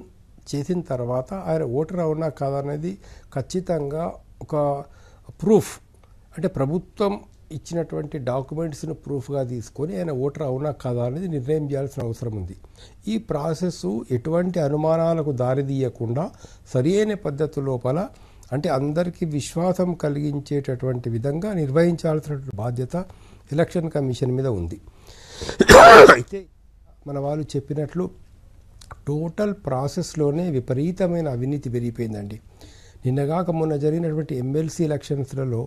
చేసిన తర్వాత ఆయన ఓటర్ అవునా కాదా అనేది ఖచ్చితంగా ఒక ప్రూఫ్, అంటే ప్రభుత్వం ఇచ్చినటువంటి డాక్యుమెంట్స్ను ప్రూఫ్గా తీసుకొని ఆయన ఓటర్ అవునా కాదా అనేది నిర్ణయం చేయాల్సిన అవసరం ఉంది. ఈ ప్రాసెస్ ఎటువంటి అనుమానాలకు దారితీయకుండా సరియైన పద్ధతి లోపల, అంటే అందరికీ విశ్వాసం కలిగించేటటువంటి విధంగా నిర్వహించాల్సినటువంటి బాధ్యత ఎలక్షన్ కమిషన్ మీద ఉంది. అయితే మన వాళ్ళు చెప్పినట్లు టోటల్ ప్రాసెస్లోనే విపరీతమైన అవినీతి పెరిగిపోయిందండి. నిన్నగాక మొన్న జరిగినటువంటి ఎమ్మెల్సీ ఎలక్షన్స్లలో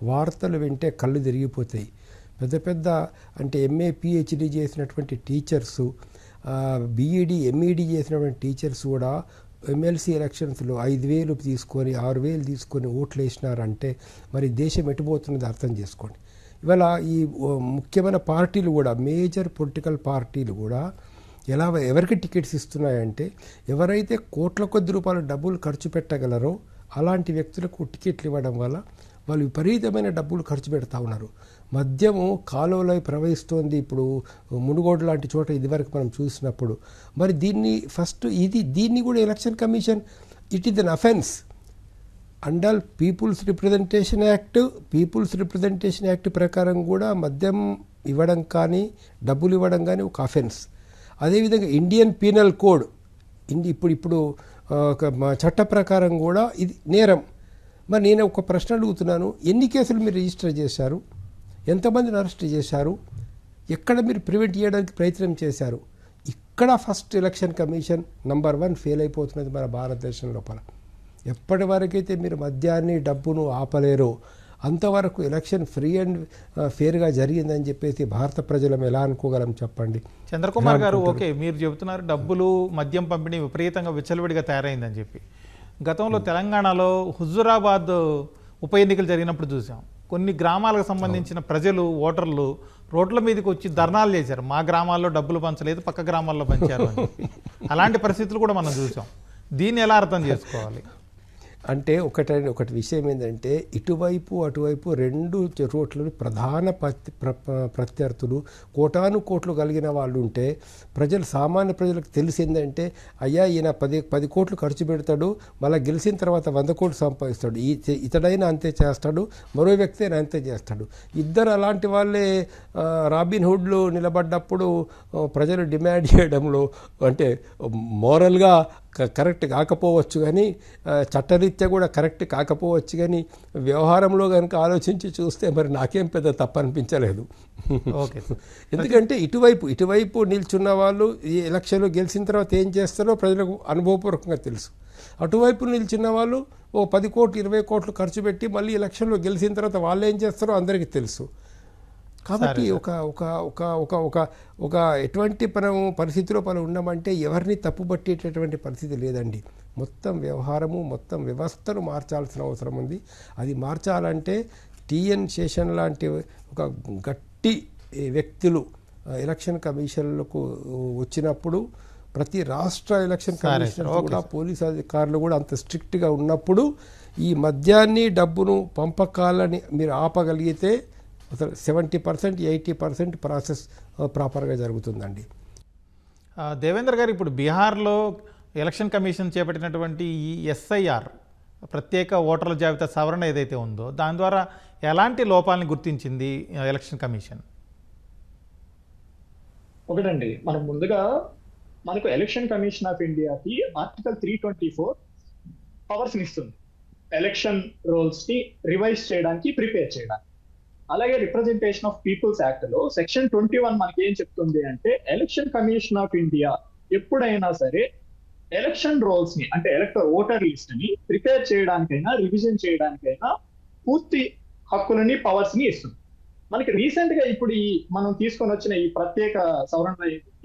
వార్తలు వింటే కళ్ళు తిరిగిపోతాయి. పెద్ద పెద్ద అంటే ఎంఏ పిహెచ్డి చేసినటువంటి టీచర్సు, బీఈడి ఎంఈడి చేసినటువంటి టీచర్స్ కూడా ఎమ్మెల్సీ ఎలక్షన్స్లో 5,000 తీసుకొని 6,000 తీసుకొని ఓట్లు వేసినారంటే మరి దేశం ఎటుపోతున్నది అర్థం చేసుకోండి. ఇవాళ ఈ ముఖ్యమైన పార్టీలు కూడా, మేజర్ పొలిటికల్ పార్టీలు కూడా ఎవరికి టికెట్స్ ఇస్తున్నాయంటే ఎవరైతే కోట్ల కొద్ది రూపాయలు డబ్బులు ఖర్చు పెట్టగలరో అలాంటి వ్యక్తులకు టికెట్లు ఇవ్వడం వల్ల వాళ్ళు విపరీతమైన డబ్బులు ఖర్చు పెడతా ఉన్నారు. మద్యము కాలువలో ప్రవహిస్తోంది ఇప్పుడు మునుగోడు లాంటి చోట ఇదివరకు మనం చూసినప్పుడు. మరి దీన్ని కూడా election commission it is an offence under peoples representation act ప్రకారం కూడా మద్యం ఇవ్వడం కానీ డబ్బులు ఇవ్వడం కానీ ఒక అఫెన్స్. అదేవిధంగా ఇండియన్ పీనల్ కోడ్ ఇప్పుడు చట్ట ప్రకారం కూడా ఇది నేరం. మరి నేను ఒక ప్రశ్న అడుగుతున్నాను, ఎన్ని కేసులు మీరు రిజిస్టర్ చేశారు, ఎంతమందిని అరెస్ట్ చేశారు, ఎక్కడ మీరు ప్రివెంట్ చేయడానికి ప్రయత్నం చేశారు? ఇక్కడ first election commission number 1 fail అయిపోతున్నది మన భారతదేశం లోపల. ఎప్పటి వరకైతే మీరు మద్యాన్ని డబ్బును ఆపలేరో అంతవరకు ఎలక్షన్ ఫ్రీ అండ్ ఫేర్గా జరిగిందని చెప్పేసి భారత ప్రజలం ఎలా అనుకోగలం చెప్పండి. చంద్రకుమార్ గారు, ఓకే మీరు చెబుతున్నారు డబ్బులు మద్యం పంపిణీ విపరీతంగా విచ్చలవిడిగా తయారైందని చెప్పి. గతంలో తెలంగాణలో హుజురాబాద్ ఉప ఎన్నికలు జరిగినప్పుడు చూసాం, కొన్ని గ్రామాలకు సంబంధించిన ప్రజలు ఓటర్లు రోడ్ల మీదకి వచ్చి ధర్నాలు చేశారు, మా గ్రామాల్లో డబ్బులు పంచలేదు పక్క గ్రామాల్లో పంచారు అని చెప్పి. అలాంటి పరిస్థితులు కూడా మనం చూసాం. దీన్ని ఎలా అర్థం చేసుకోవాలి? అంటే ఒకటి విషయం ఏంటంటే ఇటువైపు అటువైపు రెండు రోడ్లు ప్రధాన ప్రత్యర్థులు కోటాను కోట్లు కలిగిన వాళ్ళు ఉంటే సామాన్య ప్రజలకు తెలిసిందంటే అయ్యా ఈయన 10 కోట్లు ఖర్చు పెడతాడు, మళ్ళీ గెలిచిన తర్వాత 100 కోట్లు సంపాదిస్తాడు, ఇతడైనా అంతే చేస్తాడు, మరో వ్యక్తి అయినా అంతే చేస్తాడు. ఇద్దరు అలాంటి వాళ్ళే రాబిన్ హుడ్లు నిలబడ్డప్పుడు ప్రజలు డిమాండ్ చేయడంలో అంటే మోరల్గా కరెక్ట్ కాకపోవచ్చు కానీ చట్టరీత్యా కూడా కరెక్ట్ కాకపోవచ్చు కానీ వ్యవహారంలో కనుక ఆలోచించి చూస్తే మరి నాకేం పెద్ద తప్పు అనిపించలేదు. ఓకే, ఎందుకంటే ఇటువైపు నిల్చున్న వాళ్ళు ఈ ఎలక్షన్లో గెలిచిన తర్వాత ఏం చేస్తారో ప్రజలకు అనుభవపూర్వకంగా తెలుసు. అటువైపు నిల్చున్న వాళ్ళు 10 కోట్లు 20 కోట్లు ఖర్చు పెట్టి మళ్ళీ ఎలక్షన్లో గెలిచిన తర్వాత వాళ్ళు ఏం చేస్తారో అందరికీ తెలుసు. కాబట్టి ఒక ఎటువంటి పరిస్థితిలో మనం ఉన్నామంటే ఎవరిని తప్పుపట్టేటటువంటి పరిస్థితి లేదండి. మొత్తం వ్యవహారము మొత్తం వ్యవస్థను మార్చాల్సిన అవసరం ఉంది. అది మార్చాలంటే టిఎన్ శేషన్ లాంటి ఒక గట్టి వ్యక్తులు ఎలక్షన్ కమిషన్లకు వచ్చినప్పుడు, ప్రతి రాష్ట్ర ఎలక్షన్ కమిషనర్ కూడా పోలీసు అధికారులు కూడా అంత స్ట్రిక్ట్గా ఉన్నప్పుడు ఈ మద్యాన్ని డబ్బును పంపకాలని మీరు ఆపగలిగితే 70% 80% ప్రాసెస్ ప్రాపర్గా జరుగుతుందండి. దేవేంద్ర గారు, ఇప్పుడు బీహార్లో ఎలక్షన్ కమిషన్ చేపట్టినటువంటి ఈ ఎస్ఐఆర్ ప్రత్యేక ఓటర్ల జాబితా సవరణ ఏదైతే ఉందో దాని ద్వారా ఎలాంటి లోపాలని గుర్తించింది ఎలక్షన్ కమిషన్? ఒకటండి, మనం ముందుగా మనకు ఎలక్షన్ కమిషన్ ఆఫ్ ఇండియాకి ఆర్టికల్ 324 పవర్స్ ఇస్తుంది ఎలక్షన్ రోల్స్ ని రివైజ్ చేయడానికి, ప్రిపేర్ చేయడానికి. అలాగే రిప్రజెంటేషన్ ఆఫ్ పీపుల్స్ యాక్ట్ లో సెక్షన్ 21 మనకి ఏం చెప్తుంది అంటే ఎలక్షన్ కమిషన్ ఆఫ్ ఇండియా ఎప్పుడైనా సరే ఎలక్షన్ రోల్స్ ని అంటే ఓటర్ లిస్ట్ ని ప్రిపేర్ చేయడానికైనా రివిజన్ చేయడానికైనా పూర్తి హక్కులని పవర్స్ ని ఇస్తుంది. మనకి రీసెంట్ గా ఇప్పుడు మనం తీసుకొని వచ్చిన ఈ ప్రత్యేక సవరణ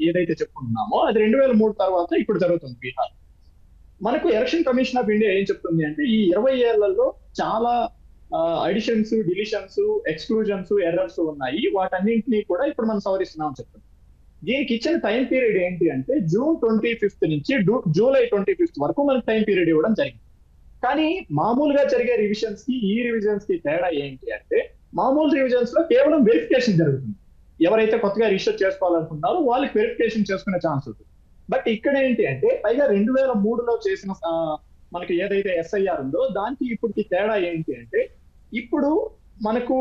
ఏదైతే చెప్పుకుంటున్నామో అది 2003 తర్వాత ఇప్పుడు జరుగుతుంది బీహార్. మనకు ఎలక్షన్ కమిషన్ ఆఫ్ ఇండియా ఏం చెప్తుంది అంటే ఈ 20 ఏళ్లలో చాలా అడిషన్స్, డిలీషన్స్, ఎక్స్క్లూజన్స్, ఎర్రర్స్ ఉన్నాయి. వాటన్నింటినీ కూడా ఇప్పుడు మనం సవరిస్తున్నాం చెప్తుంది. దీనికి ఇచ్చిన టైం పీరియడ్ ఏంటి అంటే జూన్ 25 నుంచి జూలై 25 వరకు మనకి టైం పీరియడ్ ఇవ్వడం జరిగింది. కానీ మామూలుగా జరిగే రివిజన్స్ కి ఈ రివిజన్స్ కి తేడా ఏంటి అంటే మామూలు రివిజన్స్ లో కేవలం వెరిఫికేషన్ జరుగుతుంది. ఎవరైతే కొత్తగా రిజిస్టర్ చేసుకోవాలనుకున్నారో వాళ్ళకి వెరిఫికేషన్ చేసుకునే ఛాన్స్ ఉంటుంది. బట్ ఇక్కడ ఏంటి అంటే పైగా 2003లో చేసిన మనకి ఏదైతే ఎస్ఐఆర్ ఉందో దానికి ఇప్పటికి తేడా ఏంటి అంటే ఇప్పుడు మనకు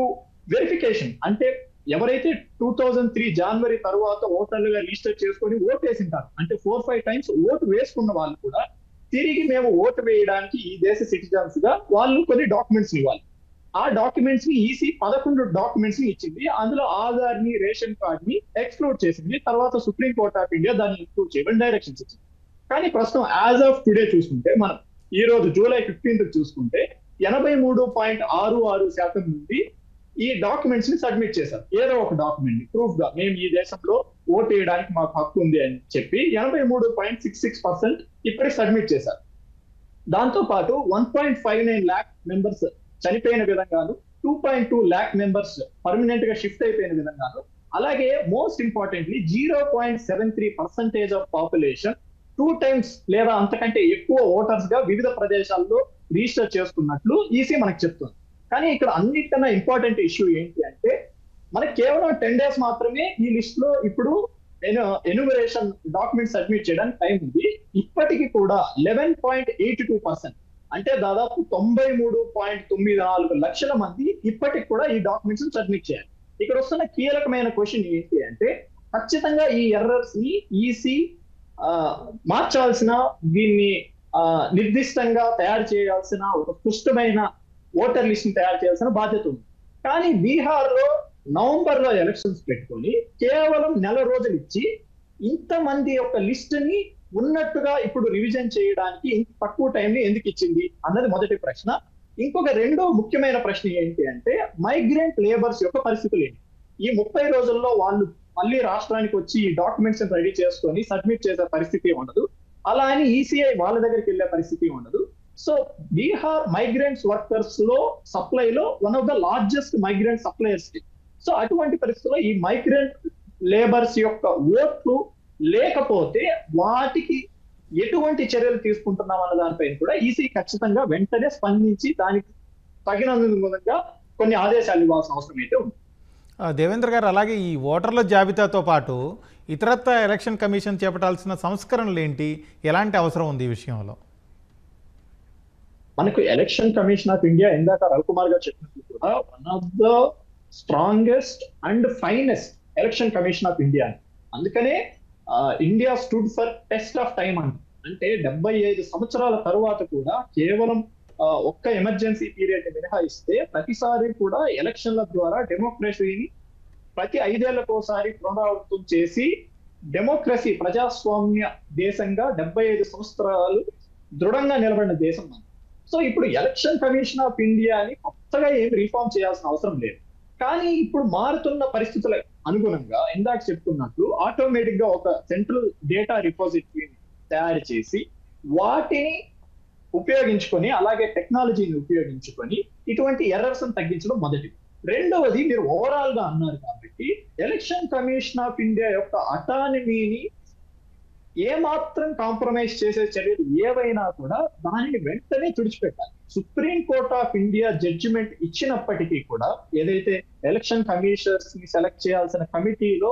వెరిఫికేషన్ అంటే ఎవరైతే 2003 జనవరి తర్వాత ఓటర్లుగా రిజిస్టర్ చేసుకొని ఓటు వేసింటారు అంటే 4-5 టైమ్స్ ఓటు వేసుకున్న వాళ్ళు కూడా తిరిగి మేము ఓటు వేయడానికి ఈ దేశ సిటిజన్స్ గా వాళ్ళు కొన్ని డాక్యుమెంట్స్ ఇవ్వాలి. ఆ డాక్యుమెంట్స్ ని ఈసీ 11 డాక్యుమెంట్స్ ని ఇచ్చింది. అందులో ఆధార్ ని, రేషన్ కార్డ్ ని ఎక్స్క్లూడ్ చేసింది. తర్వాత సుప్రీం కోర్ట్ ఆఫ్ ఇండియా దాన్ని ఇంక్లూడ్ చేయమని డైరెక్షన్స్ ఇచ్చింది. కానీ ప్రస్తుతం యాజ్ ఆఫ్ టుడే చూసుకుంటే మనం ఈ రోజు జూలై 15 చూసుకుంటే 83.66% నుండి ఈ డాక్యుమెంట్స్ ని సబ్మిట్ చేశారు. ఏదో ఒక డాక్యుమెంట్ ని ప్రూఫ్ గా మేము ఈ దేశంలో ఓటు వేయడానికి మాకు హక్కు ఉంది అని చెప్పి 83.66% ఇప్పటికి సబ్మిట్ చేశారు. దాంతో పాటు 1.59 lakh మెంబర్స్ చనిపోయిన విధంగాను, 2.2 lakh మెంబర్స్ పర్మనెంట్ గా షిఫ్ట్ అయిపోయిన విధంగాను, అలాగే most importantly 0.73% of population 2 times లేదా అంతకంటే ఎక్కువ ఓటర్స్ గా వివిధ ప్రదేశాల్లో రిజిస్టర్ చేసుకున్నట్లు ఈసీ మనకు చెప్తుంది. కానీ ఇక్కడ అన్నిటికన్నా ఇంపార్టెంట్ ఇష్యూ ఏంటి అంటే మనకి కేవలం 10 days మాత్రమే ఈ లిస్ట్ లో ఇప్పుడు ఎన్యూమరేషన్ డాక్యుమెంట్ సబ్మిట్ చేయడానికి టైం ఉంది. ఇప్పటికి కూడా 11.82%, అంటే దాదాపు 93.94 లక్షల మంది ఇప్పటికి కూడా ఈ డాక్యుమెంట్స్ సబ్మిట్ చేయాలి. ఇక్కడ వస్తున్న కీలకమైన క్వశ్చన్ ఏంటి అంటే ఖచ్చితంగా ఈ ఎర్రర్స్ ని ఈసీ మార్చాల్సిన, దీన్ని నిర్దిష్టంగా తయారు చేయాల్సిన, ఒక స్పష్టమైన ఓటర్ లిస్ట్ ని తయారు చేయాల్సిన బాధ్యత ఉంది. కానీ బీహార్ లో నవంబర్ లో ఎలక్షన్స్ పెట్టుకొని కేవలం 1 నెల రోజులు ఇచ్చి ఇంతమంది యొక్క లిస్ట్ ని ఉన్నట్టుగా ఇప్పుడు రివిజన్ చేయడానికి ఇంత తక్కువ టైంని ఎందుకు ఇచ్చింది అన్నది మొదటి ప్రశ్న. ఇంకొక రెండో ముఖ్యమైన ప్రశ్న ఏంటి అంటే మైగ్రెంట్ లేబర్స్ యొక్క పరిస్థితులు ఏంటి? ఈ 30 రోజుల్లో వాళ్ళు మళ్ళీ రాష్ట్రానికి వచ్చి ఈ డాక్యుమెంట్స్ రెడీ చేసుకొని సబ్మిట్ చేసే పరిస్థితి ఉండదు. అలా అని ఈసీఐ వాళ్ళ దగ్గరికి వెళ్ళే పరిస్థితి ఉండదు. సో బీహార్ మైగ్రెంట్స్ వర్కర్స్ లో సప్లైలో one of the largest migrant suppliers. So అటువంటి పరిస్థితుల్లో ఈ మైగ్రెంట్ లేబర్స్ యొక్క ఓట్లు లేకపోతే వాటికి ఎటువంటి చర్యలు తీసుకుంటున్నాం అన్న దానిపైన కూడా ఈసీ ఖచ్చితంగా వెంటనే స్పందించి దానికి తగినందుగా కొన్ని ఆదేశాలు ఇవ్వాల్సిన అవసరం అయితే ఉంది. దేవేంద్ర గారు, అలాగే ఈ ఓటర్ల జాబితాతో పాటు ఇతరత్ర ఎలక్షన్ కమిషన్ చేపట్టాల్సిన సంస్కరణలు ఏంటి, ఎలాంటి అవసరం ఉంది ఈ విషయంలో? మనకు ఎలక్షన్ కమిషన్ ఆఫ్ ఇండియా ఇందాక రవికుమార్ గారు చెప్పినట్లు కూడా one of the strongest and finest election commission of India. అందుకనే India stood for test of time అంటే 75 సంవత్సరాల తరువాత కూడా కేవలం ఒక్క ఎమర్జెన్సీ పీరియడ్ మినహాయిస్తే ప్రతిసారి కూడా ఎలక్షన్ల ద్వారా డెమోక్రసీని ప్రతి 5 ఏళ్లకోసారి పునరావృతం చేసి డెమోక్రసీ ప్రజాస్వామ్య దేశంగా 75 సంవత్సరాలు దృఢంగా నిలబడిన దేశం మనం. సో ఇప్పుడు ఎలక్షన్ కమిషన్ ఆఫ్ ఇండియాని కొత్తగా ఏమి రిఫార్మ్ చేయాల్సిన అవసరం లేదు. కానీ ఇప్పుడు మారుతున్న పరిస్థితుల అనుగుణంగా ఇందాక చెప్తున్నట్లు ఆటోమేటిక్ గా ఒక సెంట్రల్ డేటా రిపోజిటరీని తయారు చేసి వాటిని ఉపయోగించుకొని, అలాగే టెక్నాలజీని ఉపయోగించుకొని ఇటువంటి ఎర్రర్స్ తగ్గించడం మొదటిది. రెండవది, మీరు ఓవరాల్ గా అన్నారు కాబట్టి ఎలక్షన్ కమిషన్ ఆఫ్ ఇండియా యొక్క అటానమీని ఏమాత్రం కాంప్రమైజ్ చేసే చర్యలు ఏవైనా కూడా దానిని వెంటనే తుడిచిపెట్టాలి. Supreme court of India judgment ఇచ్చినప్పటికీ కూడా ఏదైతే ఎలక్షన్ కమిషనర్స్ ని సెలెక్ట్ చేయాల్సిన కమిటీలో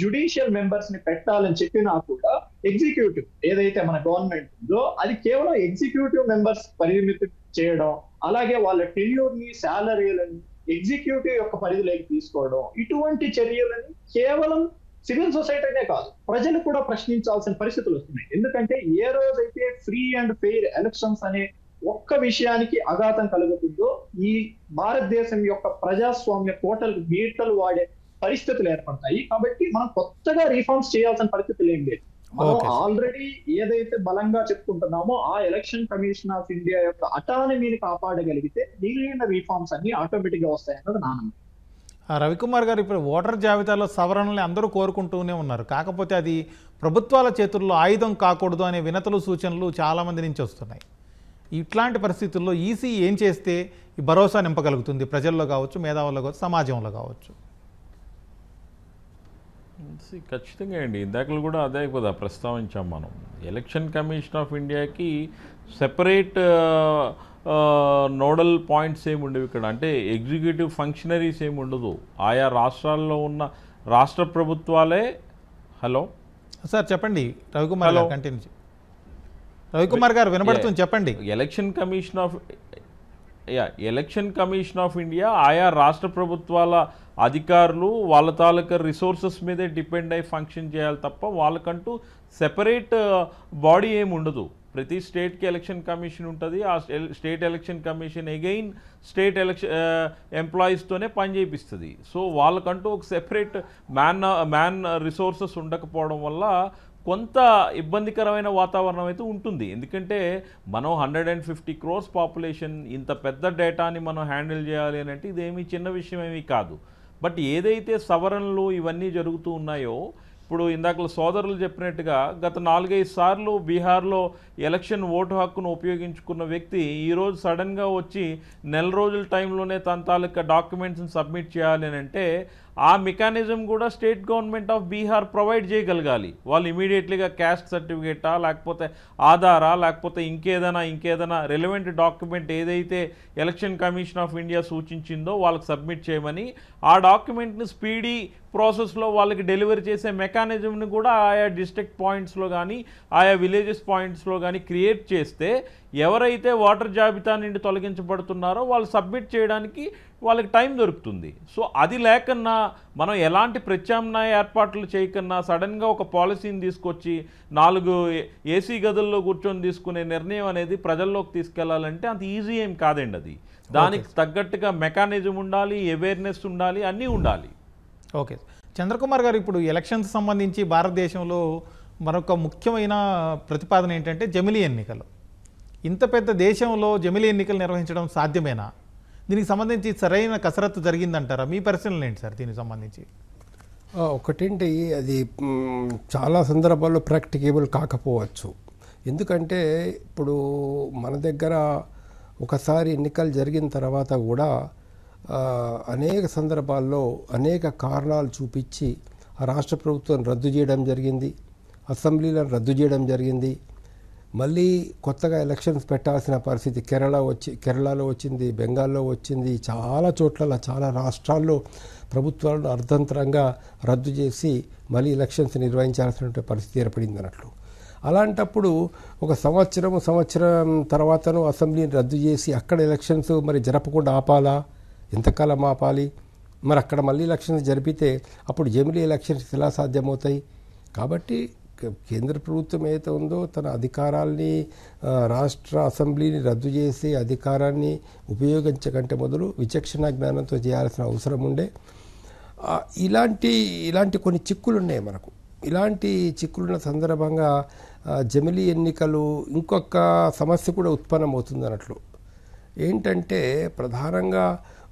జ్యుడిషియల్ మెంబర్స్ ని పెట్టాలని చెప్పినా కూడా ఎగ్జిక్యూటివ్ ఏదైతే మన గవర్నమెంట్ ఉందో అది కేవలం ఎగ్జిక్యూటివ్ మెంబర్స్ పరిమితి చేయడం, అలాగే వాళ్ళ టెన్యూర్ ని, శాలరీలని ఎగ్జిక్యూటివ్ యొక్క పరిధిలోకి తీసుకోవడం, ఇటువంటి చర్యలని కేవలం సివిల్ సొసైటీనే కాదు ప్రజలు కూడా ప్రశ్నించాల్సిన పరిస్థితులు వస్తున్నాయి. ఎందుకంటే ఏ రోజైతే ఫ్రీ అండ్ ఫెయిర్ ఎలక్షన్స్ అనే ఒక్క విషయానికి అఘాతం కలుగుతుందో ఈ భారతదేశం యొక్క ప్రజాస్వామ్య కోటలు గీటలు వాడే పరిస్థితులు ఏర్పడతాయి. కాబట్టి మనం కొత్తగా రిఫార్మ్స్ చేయాల్సిన పరిస్థితులు ఏం లేదు. మనం ఆల్రెడీ ఏదైతే బలంగా చెప్పుకుంటున్నామో ఆ ఎలక్షన్ కమిషన్ ఆఫ్ ఇండియా యొక్క అటానమీని కాపాడగలిగితే మిగిలిన రిఫార్మ్స్ అన్ని ఆటోమేటిక్ గా వస్తాయన్నది నా నమ్మకం. రవికుమార్ గారు, ఇప్పుడు ఓటర్ జాబితాలో సవరణల్ని అందరూ కోరుకుంటూనే ఉన్నారు. కాకపోతే అది ప్రభుత్వాల చేతుల్లో ఆయుధం కాకూడదు అనే వినతులు, సూచనలు చాలామంది నుంచి వస్తున్నాయి. ఇట్లాంటి పరిస్థితుల్లో ఈసీ ఏం చేస్తే ఈ భరోసా నింపగలుగుతుంది ప్రజల్లో కావచ్చు, మేధావుల్లో కావచ్చు, సమాజంలో కావచ్చు? ఖచ్చితంగా అండి, ఇందాకలు కూడా అదే కదా ప్రస్తావించాం మనం. ఎలక్షన్ కమిషన్ ఆఫ్ ఇండియాకి సెపరేట్ నోడల్ పాయింట్స్ ఏమి ఉండవు ఇక్కడ. అంటే ఎగ్జిక్యూటివ్ ఫంక్షనరీస్ ఏమి ఉండదు. ఆయా రాష్ట్రాల్లో ఉన్న రాష్ట్ర ప్రభుత్వాలే. హలో సార్ చెప్పండి రవికుమార్ గారు, కంటిన్యూ. రవికుమార్ గారు వినబడుతుంది, చెప్పండి. ఎలక్షన్ కమిషన్ ఆఫ్ ఇండియా ఆయా రాష్ట్ర ప్రభుత్వాల అధికారులు వాళ్ళ తాలూకా రిసోర్సెస్ మీదే డిపెండ్ అయ్యి ఫంక్షన్ చేయాలి తప్ప వాళ్ళకంటూ సెపరేట్ బాడీ ఏమి ఉండదు. ప్రతి స్టేట్కి ఎలక్షన్ కమిషన్ ఉంటుంది. ఆ state election commission again state election ఎంప్లాయీస్తోనే పని చేయిస్తుంది. సో వాళ్ళకంటూ ఒక సెపరేట్ మ్యాన్ రిసోర్సెస్ ఉండకపోవడం వల్ల కొంత ఇబ్బందికరమైన వాతావరణం అయితే ఉంటుంది. ఎందుకంటే మనం 150 crores పాపులేషన్, ఇంత పెద్ద డేటాని మనం హ్యాండిల్ చేయాలి అని అంటే ఇదేమీ చిన్న విషయం ఏమీ కాదు. బట్ ఏదైతే సవరణలు ఇవన్నీ జరుగుతూ ఉన్నాయో, ఇప్పుడు ఇందాక సోదరులు చెప్పినట్టుగా గత 4-5 సార్లు బీహార్లో ఎలక్షన్ ఓటు హక్కును ఉపయోగించుకున్న వ్యక్తి ఈరోజు సడన్గా వచ్చి నెల రోజుల టైంలోనే తన తాలూకా డాక్యుమెంట్స్ని సబ్మిట్ చేయాలి అని అంటే ఆ మెకానిజం కూడా state government of Bihar provide చేయగలగాలి. వాళ్ళు ఇమీడియట్లీగా క్యాస్ట్ సర్టిఫికేటా, లేకపోతే ఆధారా, లేకపోతే ఇంకేదైనా రిలవెంట్ డాక్యుమెంట్ ఏదైతే ఎలక్షన్ కమిషన్ ఆఫ్ ఇండియా సూచించిందో వాళ్ళకి సబ్మిట్ చేయమని, ఆ డాక్యుమెంట్ని స్పీడీ ప్రాసెస్లో వాళ్ళకి డెలివరీ చేసే మెకానిజంని కూడా ఆయా డిస్ట్రిక్ట్ పాయింట్స్లో కానీ ఆయా విలేజెస్ పాయింట్స్లో కానీ క్రియేట్ చేస్తే ఎవరైతే ఓటర్ జాబితా నుండి తొలగించబడుతున్నారో వాళ్ళు సబ్మిట్ చేయడానికి వాళ్ళకి టైం దొరుకుతుంది. సో అది లేకన్నా మనం ఎలాంటి ప్రత్యామ్నాయ ఏర్పాట్లు చేయకన్నా సడన్గా ఒక పాలసీని తీసుకొచ్చి 4 ఏసీ గదుల్లో కూర్చొని తీసుకునే నిర్ణయం అనేది ప్రజల్లోకి తీసుకెళ్లాలంటే అంత ఈజీ ఏం కాదండి. అది దానికి తగ్గట్టుగా మెకానిజం ఉండాలి, అవేర్నెస్ ఉండాలి, అన్నీ ఉండాలి. ఓకే చంద్రకుమార్ గారు, ఇప్పుడు ఎలక్షన్స్ సంబంధించి భారతదేశంలో మరొక ముఖ్యమైన ప్రతిపాదన ఏంటంటే జమిలీ ఎన్నికలు. ఇంత పెద్ద దేశంలో జమిలీ ఎన్నికలు నిర్వహించడం సాధ్యమేనా? దీనికి సంబంధించి సరైన కసరత్తు జరిగిందంటారా? మీ పరిశీలన ఏంటి సార్ దీనికి సంబంధించి? ఒకటేంటి, అది చాలా సందర్భాల్లో ప్రాక్టికేబుల్ కాకపోవచ్చు. ఎందుకంటే ఇప్పుడు మన దగ్గర ఒకసారి ఎన్నికలు జరిగిన తర్వాత కూడా అనేక సందర్భాల్లో అనేక కారణాలు చూపించి రాష్ట్ర ప్రభుత్వం రద్దు చేయడం జరిగింది, అసెంబ్లీలను రద్దు చేయడం జరిగింది. మళ్ళీ కొత్తగా ఎలక్షన్స్ పెట్టాల్సిన పరిస్థితి కేరళలో వచ్చింది, బెంగాల్లో వచ్చింది. చాలా చోట్ల చాలా రాష్ట్రాల్లో ప్రభుత్వాలను అర్థంతరంగా రద్దు చేసి మళ్ళీ ఎలక్షన్స్ నిర్వహించాల్సిన పరిస్థితి ఏర్పడింది అన్నట్లు. అలాంటప్పుడు ఒక సంవత్సరం తర్వాతను అసెంబ్లీని రద్దు చేసి అక్కడ ఎలక్షన్స్ మరి జరపకుండా ఆపాలా? ఎంతకాలం ఆపాలి? మరి అక్కడ మళ్ళీ ఎలక్షన్స్ జరిపితే అప్పుడు జమిలీ ఎలక్షన్స్ ఎలా సాధ్యమవుతాయి? కాబట్టి కేంద్ర ప్రభుత్వం ఏదైతే ఉందో తన అధికారాల్ని రాష్ట్ర అసెంబ్లీని రద్దు చేసి అధికారాన్ని ఉపయోగించకంటే మొదలు విచక్షణ జ్ఞానంతో చేయాల్సిన అవసరం ఉండే. ఇలాంటి కొన్ని చిక్కులు ఉన్నాయి మనకు. ఇలాంటి చిక్కులున్న సందర్భంగా జమిలీ ఎన్నికలు ఇంకొక సమస్య కూడా ఉత్పన్నమవుతుంది అన్నట్లు. ఏంటంటే ప్రధానంగా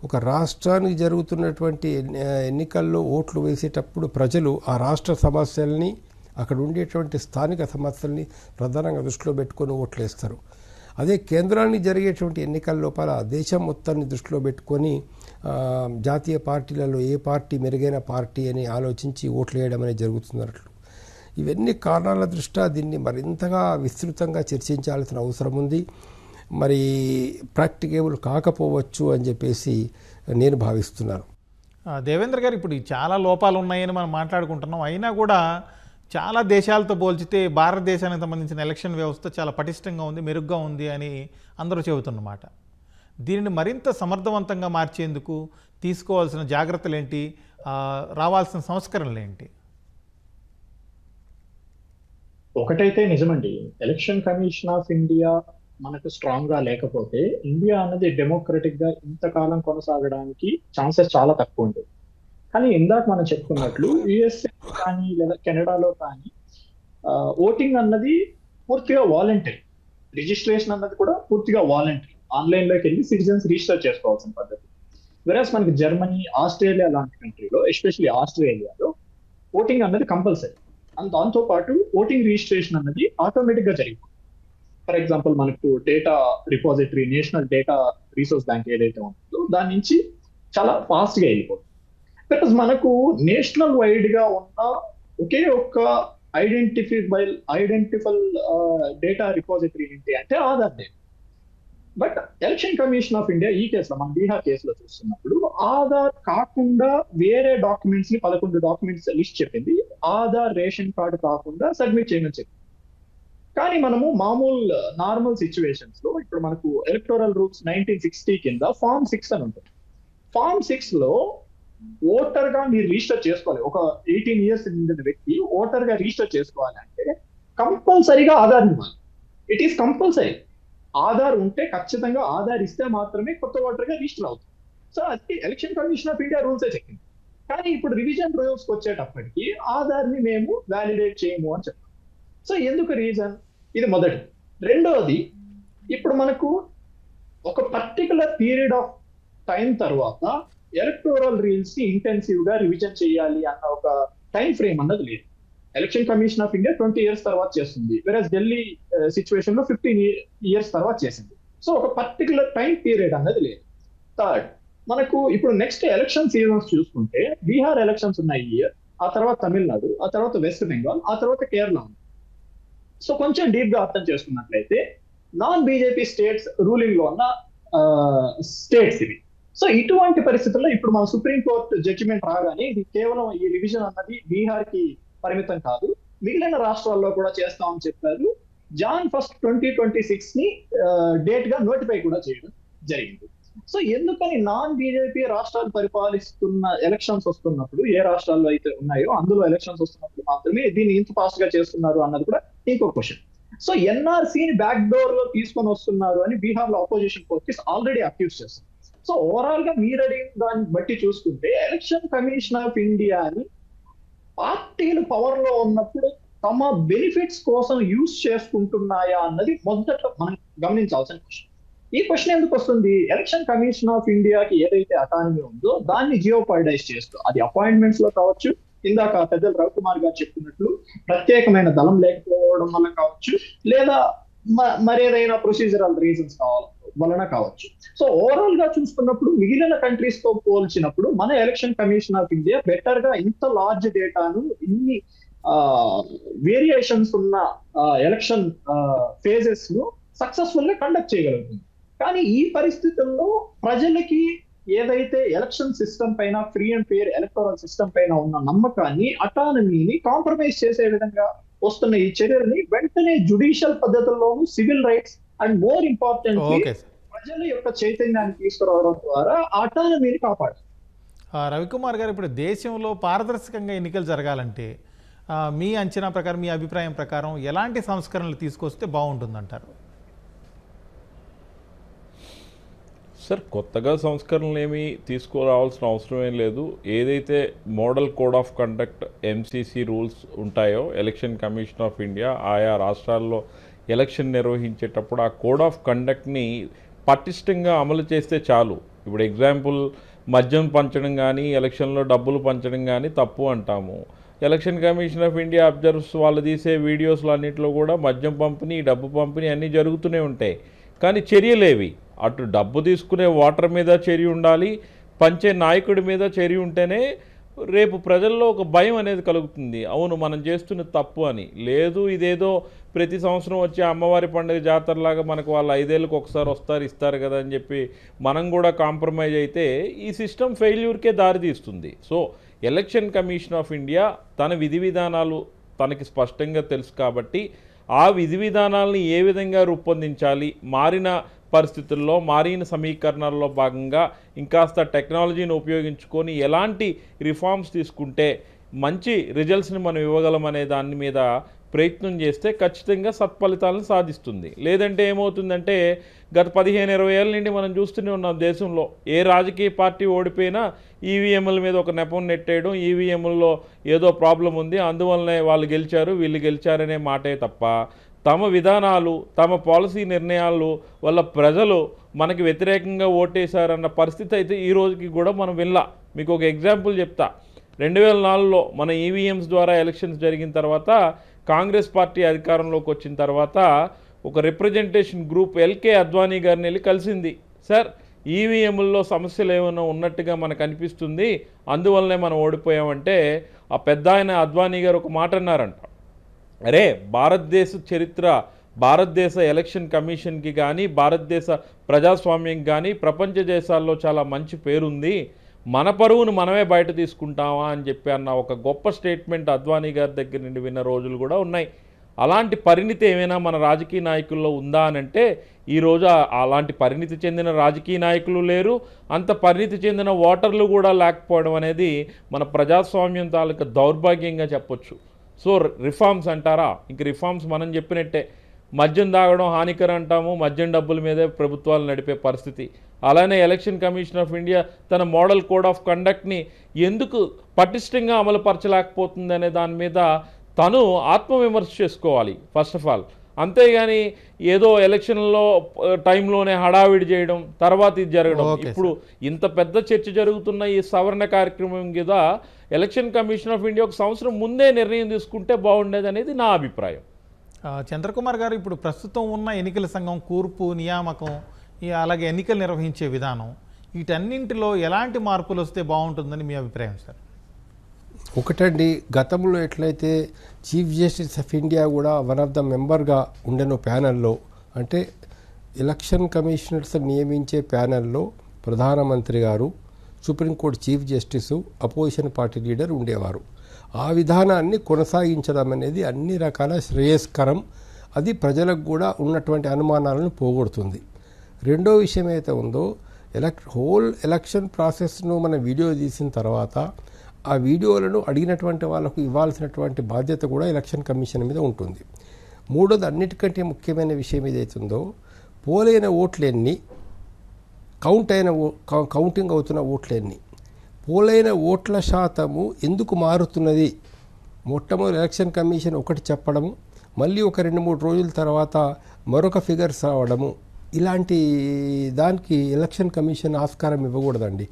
ఒక రాష్ట్రానికి జరుగుతున్నటువంటి ఎన్నికల్లో ఓట్లు వేసేటప్పుడు ప్రజలు ఆ రాష్ట్ర సమస్యల్ని, అక్కడ ఉండేటువంటి స్థానిక సమస్యల్ని ప్రధానంగా దృష్టిలో పెట్టుకొని ఓట్లు వేస్తారు. అదే కేంద్రానికి జరిగేటువంటి ఎన్నికల లోపల దేశం మొత్తాన్ని దృష్టిలో పెట్టుకొని జాతీయ పార్టీలలో ఏ పార్టీ మెరుగైన పార్టీ అని ఆలోచించి ఓట్లు వేయడం అనేది జరుగుతున్నట్లు. ఇవన్నీ కారణాల దృష్ట్యా దీన్ని మరింతగా విస్తృతంగా చర్చించాల్సిన అవసరం ఉంది. మరి ప్రాక్టికేబుల్ కాకపోవచ్చు అని చెప్పేసి నేను భావిస్తున్నాను. దేవేంద్ర గారు, ఇప్పుడు చాలా లోపాలు ఉన్నాయని మనం మాట్లాడుకుంటున్నాం. అయినా కూడా చాలా దేశాలతో పోల్చితే భారతదేశానికి సంబంధించిన ఎలక్షన్ వ్యవస్థ చాలా పటిష్టంగా ఉంది, మెరుగ్గా ఉంది అని అందరూ చెబుతున్నమాట. దీనిని మరింత సమర్థవంతంగా మార్చేందుకు తీసుకోవాల్సిన జాగ్రత్తలు ఏంటి, రావాల్సిన సంస్కరణలు ఏంటి? ఒకటైతే నిజమండి, ఎలక్షన్ కమిషన్ ఆఫ్ ఇండియా మనకు స్ట్రాంగ్ గా లేకపోతే ఇండియా అన్నది డెమోక్రటిక్ గా ఇంతకాలం కొనసాగడానికి ఛాన్సెస్ చాలా తక్కువ ఉండేవి. కానీ ఇందాక మనం చెప్పుకున్నట్లు యుఎస్ఏ కానీ లేదా కెనడాలో కానీ ఓటింగ్ అన్నది పూర్తిగా వాలంటరీ, రిజిస్ట్రేషన్ అన్నది కూడా పూర్తిగా వాలంటరీ. ఆన్లైన్ లోకి వెళ్ళి సిటిజన్స్ రిజిస్టర్ చేసుకోవాల్సిన పద్ధతి. వెరాస్ మనకి జర్మనీ, ఆస్ట్రేలియా లాంటి కంట్రీలో, ఎస్పెషల్లీ ఆస్ట్రేలియాలో ఓటింగ్ అన్నది కంపల్సరీ. అండ్ దాంతో పాటు ఓటింగ్ రిజిస్ట్రేషన్ అన్నది ఆటోమేటిక్ గా జరిగిపోతుంది. ఫర్ ఎగ్జాంపుల్ మనకు data repository, national data resource bank ఏదైతే ఉంటుందో దాని నుంచి చాలా ఫాస్ట్ గా వెళ్ళిపోతుంది. బికాస్ మనకు నేషనల్ వైడ్ గా ఉన్న ఒకే ఒక్క ఐడెంటిఫల్ డేటా రిపాజిటరీ ఏంటి అంటే Aadhaar data. But election commission of India ఈ కేసులో, మన బీహార్ కేసులో చూస్తున్నప్పుడు ఆధార్ కాకుండా వేరే డాక్యుమెంట్స్ ని 11 డాక్యుమెంట్స్ లిస్ట్ చెప్పింది. ఆధార్, రేషన్ కార్డు కాకుండా సబ్మిట్ చేయమని చెప్పింది. కానీ మనము మామూలు నార్మల్ సిచ్యువేషన్స్ లో ఇప్పుడు మనకు ఎలక్టోరల్ రూల్స్ 1960 కింద ఫార్మ్ 6 అని ఉంటుంది. ఫార్మ్ 6 లో ఓటర్ గా మీరు రిజిస్టర్ చేసుకోవాలి. ఒక 18 ఇయర్స్ నిండిన వ్యక్తి ఓటర్ గా రిజిస్టర్ చేసుకోవాలి అంటే కంపల్సరీగా ఆధార్ ఇవ్వాలి. It is compulsory. ఆధార్ ఉంటే ఖచ్చితంగా ఆధార్ ఇస్తే మాత్రమే కొత్త ఓటర్ గా రిజిస్టర్ అవుతుంది. సో అది ఎలక్షన్ కమిషన్ ఆఫ్ ఇండియా రూల్సే చెప్పింది. కానీ ఇప్పుడు రివిజన్ రూల్స్ వచ్చేటప్పటికి ఆధార్ ని మేము వ్యాలిడేట్ చేయము అని చెప్పాం. సో ఎందుకు రీజన్? ఇది మొదటి. రెండోది, ఇప్పుడు మనకు ఒక పర్టికులర్ పీరియడ్ ఆఫ్ టైం తర్వాత ఎలక్టోరల్ రూల్స్ ని ఇంటెన్సివ్ గా రివిజన్ చేయాలి అన్న ఒక టైం ఫ్రేమ్ అన్నది లేదు. Election commission of India 20 years తర్వాత చేస్తుంది, వేరే ఢిల్లీ సిచ్యువేషన్ లో 15 years తర్వాత చేసింది. సో ఒక పర్టికులర్ టైం పీరియడ్ అన్నది లేదు. థర్డ్, మనకు ఇప్పుడు నెక్స్ట్ ఎలక్షన్ సీజన్స్ చూసుకుంటే బీహార్ ఎలక్షన్స్ ఉన్నాయి ఈ ఇయర్, ఆ తర్వాత తమిళనాడు, ఆ తర్వాత వెస్ట్ బెంగాల్, ఆ తర్వాత కేరళ ఉంది. సో కొంచెం డీప్ గా అర్థం చేసుకున్నట్లయితే నాన్ బీజేపీ స్టేట్స్ రూలింగ్ లో ఉన్న స్టేట్స్ ఇవి. సో ఇటువంటి పరిస్థితుల్లో ఇప్పుడు మన సుప్రీంకోర్టు జడ్జిమెంట్ రాగానే ఇది కేవలం ఈ రివిజన్ అన్నది బీహార్ కి పరిమితం కాదు, మిగిలిన రాష్ట్రాల్లో కూడా చేస్తామని చెప్పారు. Jan 1, 2026 ని డేట్ గా నోటిఫై కూడా చేయడం జరిగింది. సో ఎందుకని నాన్ బీజేపీ రాష్ట్రాలు పరిపాలిస్తున్న ఎలక్షన్స్ వస్తున్నప్పుడు, ఏ రాష్ట్రాల్లో అయితే ఉన్నాయో అందులో ఎలక్షన్స్ వస్తున్నప్పుడు మాత్రమే దీన్ని ఇంత ఫాస్ట్ గా చేస్తున్నారు అన్నది కూడా ఇంకో క్వశ్చన్. సో ఎన్ఆర్సీని బ్యాక్ డోర్ లో తీసుకొని వస్తున్నారు అని బీహార్ లో అపోజిషన్ పార్టీస్ ఆల్రెడీ అక్యూజ్ చేస్తారు. సో ఓవరాల్ గా మీరు అడిగిన దాన్ని బట్టి చూసుకుంటే ఎలక్షన్ కమిషన్ ఆఫ్ ఇండియాని పార్టీలు పవర్ లో ఉన్నప్పుడు తమ బెనిఫిట్స్ కోసం యూజ్ చేసుకుంటున్నాయా అన్నది మొదట మనం గమనించాల్సిన క్వశ్చన్. ఈ క్వశ్చన్ ఎందుకు వస్తుంది? ఎలక్షన్ కమిషన్ ఆఫ్ ఇండియాకి ఏదైతే అటానమీ ఉందో దాన్ని జియోపాయిడైజ్ చేస్తూ, అది అపాయింట్మెంట్స్ లో కావచ్చు, ఇందాక పెద్దలు రవికుమార్ గారు చెప్పినట్లు ప్రత్యేకమైన దళం లేకపోవడం వల్ల కావచ్చు, లేదా మరేదైనా ప్రొసీజరల్ రీజన్స్ వలన కావచ్చు. సో ఓవరాల్ గా చూసుకున్నప్పుడు మిగిలిన కంట్రీస్ తో పోల్చినప్పుడు మన election commission of India better గా ఇంత లార్జ్ డేటాను, ఇన్ని వేరియేషన్స్ ఉన్న ఎలక్షన్ ఫేజెస్ ను సక్సెస్ఫుల్ గా కండక్ట్ చేయగలుగుతుంది. కానీ ఈ పరిస్థితుల్లో ప్రజలకి ఏదైతే ఎలక్షన్ సిస్టమ్ పైన, free and fair electoral system పైన ఉన్న నమ్మకాన్ని, అటానమీని కాంప్రమైజ్ చేసే విధంగా వస్తున్న ఈ చర్యల్ని వెంటనే జుడిషియల్ పద్ధతుల్లోనూ, civil rights and more importantly ప్రజల యొక్క చైతన్యాన్ని తీసుకురావడం ద్వారా అటానమీని కాపాడారు. రవికుమార్ గారు, ఇప్పుడు దేశంలో పారదర్శకంగా ఎన్నికలు జరగాలంటే మీ అంచనా ప్రకారం, మీ అభిప్రాయం ప్రకారం ఎలాంటి సంస్కరణలు తీసుకొస్తే బాగుంటుందంటారు? సార్, కొత్తగా సంస్కరణలు ఏమీ తీసుకురావాల్సిన అవసరం ఏం లేదు. ఏదైతే model code of conduct MCC rules ఉంటాయో ఎలక్షన్ కమిషన్ ఆఫ్ ఇండియా ఆయా రాష్ట్రాల్లో ఎలక్షన్ నిర్వహించేటప్పుడు ఆ కోడ్ ఆఫ్ కండక్ట్ని పటిష్టంగా అమలు చేస్తే చాలు. ఇప్పుడు ఎగ్జాంపుల్, మద్యం పంచడం కానీ, ఎలక్షన్లో డబ్బులు పంచడం కానీ తప్పు అంటాము. Election commission of India absorbs వాళ్ళు తీసే వీడియోస్లో అన్నింటిలో కూడా మద్యం పంపిణీ, డబ్బు పంపిణీ అన్నీ జరుగుతూనే ఉంటాయి. కానీ చర్యలేవి, అటు డబ్బు తీసుకునే ఓటర్ మీద చర్య ఉండాలి, పంచే నాయకుడి మీద చర్య ఉంటేనే రేపు ప్రజల్లో ఒక భయం అనేది కలుగుతుంది, అవును మనం చేస్తున్న తప్పు అని. లేదు, ఇదేదో ప్రతి సంవత్సరం వచ్చే అమ్మవారి పండుగ జాతరలాగా మనకు వాళ్ళు 5 ఏళ్ళకి ఒకసారి ఇస్తారు కదా అని చెప్పి మనం కూడా కాంప్రమైజ్ అయితే ఈ సిస్టమ్ ఫెయిల్యూర్కే దారితీస్తుంది. So election commission of India తన విధి విధానాలు తనకి స్పష్టంగా తెలుసు కాబట్టి ఆ విధి విధానాలని ఏ విధంగా రూపొందించాలి, మారిన పరిస్థితుల్లో, మారిన సమీకరణాల్లో భాగంగా ఇంకాస్త టెక్నాలజీని ఉపయోగించుకొని ఎలాంటి రిఫార్మ్స్ తీసుకుంటే మంచి రిజల్ట్స్ని మనం ఇవ్వగలమనే దాని మీద ప్రయత్నం చేస్తే ఖచ్చితంగా సత్ఫలితాలను సాధిస్తుంది. లేదంటే ఏమవుతుందంటే గత 15-20 ఏళ్ళ నుండి మనం చూస్తూనే ఉన్నాం, దేశంలో ఏ రాజకీయ పార్టీ ఓడిపోయినా ఈవీఎంల మీద ఒక నెపం నెట్టేయడం, ఈవీఎంల్లో ఏదో ప్రాబ్లం ఉంది అందువల్లనే వాళ్ళు గెలిచారు వీళ్ళు గెలిచారనే మాటే తప్ప తమ విధానాలు, తమ పాలసీ నిర్ణయాలు వల్ల ప్రజలు మనకి వ్యతిరేకంగా ఓటేశారన్న పరిస్థితి అయితే ఈ రోజుకి కూడా మనం వినలా. మీకు ఒక ఎగ్జాంపుల్ చెప్తా. 2004లో మన ఈవీఎంస్ ద్వారా ఎలక్షన్స్ జరిగిన తర్వాత కాంగ్రెస్ పార్టీ అధికారంలోకి వచ్చిన తర్వాత ఒక రిప్రజెంటేషన్ గ్రూప్ ఎల్కే అద్వానీ గారిని వెళ్ళి కలిసింది. సార్, ఈవీఎంల్లో సమస్యలు ఏమైనా ఉన్నట్టుగా మనకు అనిపిస్తుంది, అందువల్లనే మనం ఓడిపోయామంటే ఆ పెద్ద ఆయన అద్వానీ గారు ఒక మాట అన్నారంట, అరే భారతదేశ చరిత్ర, భారతదేశ ఎలక్షన్ కమిషన్కి కానీ, భారతదేశ ప్రజాస్వామ్యం కానీ ప్రపంచ దేశాల్లో చాలా మంచి పేరుంది, మన పరువును మనమే బయట తీసుకుంటామా అని చెప్పి అన్న ఒక గొప్ప స్టేట్మెంట్ అద్వానీ గారి దగ్గర నుండి విన్న రోజులు కూడా ఉన్నాయి. అలాంటి పరిణితి ఏమైనా మన రాజకీయ నాయకుల్లో ఉందా అని అంటే ఈరోజు అలాంటి పరిణితి చెందిన రాజకీయ నాయకులు లేరు, అంత పరిణితి చెందిన ఓటర్లు కూడా లేకపోవడం అనేది మన ప్రజాస్వామ్యం తాలూకా దౌర్భాగ్యంగా చెప్పొచ్చు. సో రిఫార్మ్స్ అంటారా, ఇంక రిఫార్మ్స్ మనం చెప్పినట్టే. మద్యం తాగడం హానికరం అంటాము, మద్యం డబ్బుల మీదే ప్రభుత్వాలు నడిపే పరిస్థితి. అలానే ఎలక్షన్ కమిషన్ ఆఫ్ ఇండియా తన మోడల్ కోడ్ ఆఫ్ కండక్ట్ని ఎందుకు పటిష్టంగా అమలుపరచలేకపోతుంది అనే దాని మీద తను ఆత్మవిమర్శ చేసుకోవాలి ఫస్ట్ ఆఫ్ ఆల్. అంతేగాని ఏదో ఎలక్షన్లో టైంలోనే హడావిడి చేయడం, తర్వాత ఇది జరగడం. ఇప్పుడు ఇంత పెద్ద చర్చ జరుగుతున్న ఈ సవరణ కార్యక్రమం మీద ఎలక్షన్ కమిషన్ ఆఫ్ ఇండియా ఒక సంవత్సరం ముందే నిర్ణయం తీసుకుంటే బాగుండేది అనేది నా అభిప్రాయం. చంద్రకుమార్ గారు, ఇప్పుడు ప్రస్తుతం ఉన్న ఎన్నికల సంఘం కూర్పు, నియామకం, అలాగే ఎన్నికలు నిర్వహించే విధానం, వీటన్నింటిలో ఎలాంటి మార్పులు వస్తే బాగుంటుందని మీ అభిప్రాయం సార్? ఒకటండి, గతంలో ఎట్లయితే చీఫ్ జస్టిస్ ఆఫ్ ఇండియా కూడా వన్ ఆఫ్ ద మెంబర్గా ఉండెను ప్యానెల్లో, అంటే ఎలక్షన్ కమిషనర్స్ నియమించే ప్యానెల్లో ప్రధానమంత్రి గారు, supreme court chief justice, opposition party leader ఉండేవారు. ఆ విధానాన్ని కొనసాగించడం అనేది అన్ని రకాల శ్రేయస్కరం. అది ప్రజలకు కూడా ఉన్నటువంటి అనుమానాలను పోగొడుతుంది. రెండో విషయం అయితే ఉందో, హోల్ ఎలక్షన్ ప్రాసెస్ను మనం వీడియో తీసిన తర్వాత ఆ వీడియోలను అడిగినటువంటి వాళ్ళకు ఇవ్వాల్సినటువంటి బాధ్యత కూడా ఎలక్షన్ కమిషన్ మీద ఉంటుంది. మూడోది, అన్నిటికంటే ముఖ్యమైన విషయం ఏదైతుందో, పోలైన ఓట్లెన్ని, కౌంటింగ్ అవుతున్న ఓట్లెన్ని, పోలైన ఓట్ల శాతము ఎందుకు మారుతున్నది. మొట్టమొదటి ఎలక్షన్ కమిషన్ ఒకటి చెప్పడము, మళ్ళీ ఒక 2-3 రోజుల తర్వాత మరొక ఫిగర్స్ రావడము, ఇలాంటి దానికి ఎలక్షన్ కమిషన్ ఆస్కారం ఇవ్వకూడదండి.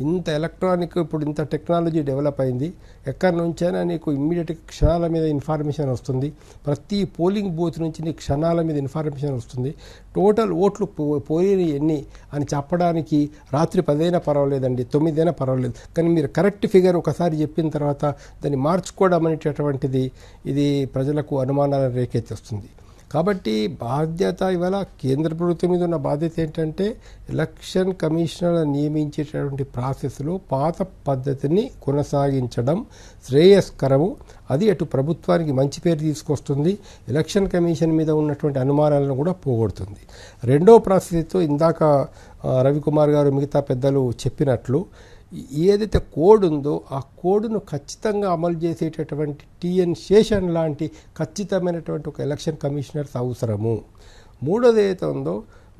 ఇంత ఎలక్ట్రానిక్, ఇప్పుడు ఇంత టెక్నాలజీ డెవలప్ అయింది, ఎక్కడి నుంచైనా నీకు ఇమ్మీడియట్గా క్షణాల మీద ఇన్ఫర్మేషన్ వస్తుంది. ప్రతి పోలింగ్ బూత్ నుంచి నీకు క్షణాల మీద ఇన్ఫర్మేషన్ వస్తుంది. టోటల్ ఓట్లు పోయిన ఎన్ని అని చెప్పడానికి రాత్రి 10 అయినా పర్వాలేదండి, 9 అయినా పర్వాలేదు, కానీ మీరు కరెక్ట్ ఫిగర్ ఒకసారి చెప్పిన తర్వాత దాన్ని మార్చుకోవడం అనేటటువంటిది ఇది ప్రజలకు అనుమానాలను రేకెత్తిస్తుంది. కాబట్టి బాధ్యత ఇవాళ కేంద్ర ప్రభుత్వం మీద ఉన్న బాధ్యత ఏంటంటే ఎలక్షన్ కమిషనర్ నియమించేటటువంటి ప్రాసెస్లో పాత పద్ధతిని కొనసాగించడం శ్రేయస్కరము. అది అటు ప్రభుత్వానికి మంచి పేరు తీసుకొస్తుంది, ఎలక్షన్ కమిషన్ మీద ఉన్నటువంటి అనుమానాలను కూడా పోగొడుతుంది. రెండో ప్రాసెస్తో ఇందాక రవికుమార్ గారు మిగతా పెద్దలు చెప్పినట్లు ఏదైతే కోడ్ ఉందో ఆ కోడ్ను ఖచ్చితంగా అమలు చేసేటటువంటి టిఎన్ శేషన్ లాంటి ఖచ్చితమైనటువంటి ఒక ఎలక్షన్ కమిషనర్స్ అవసరము. మూడోది ఏదైతే ఉందో,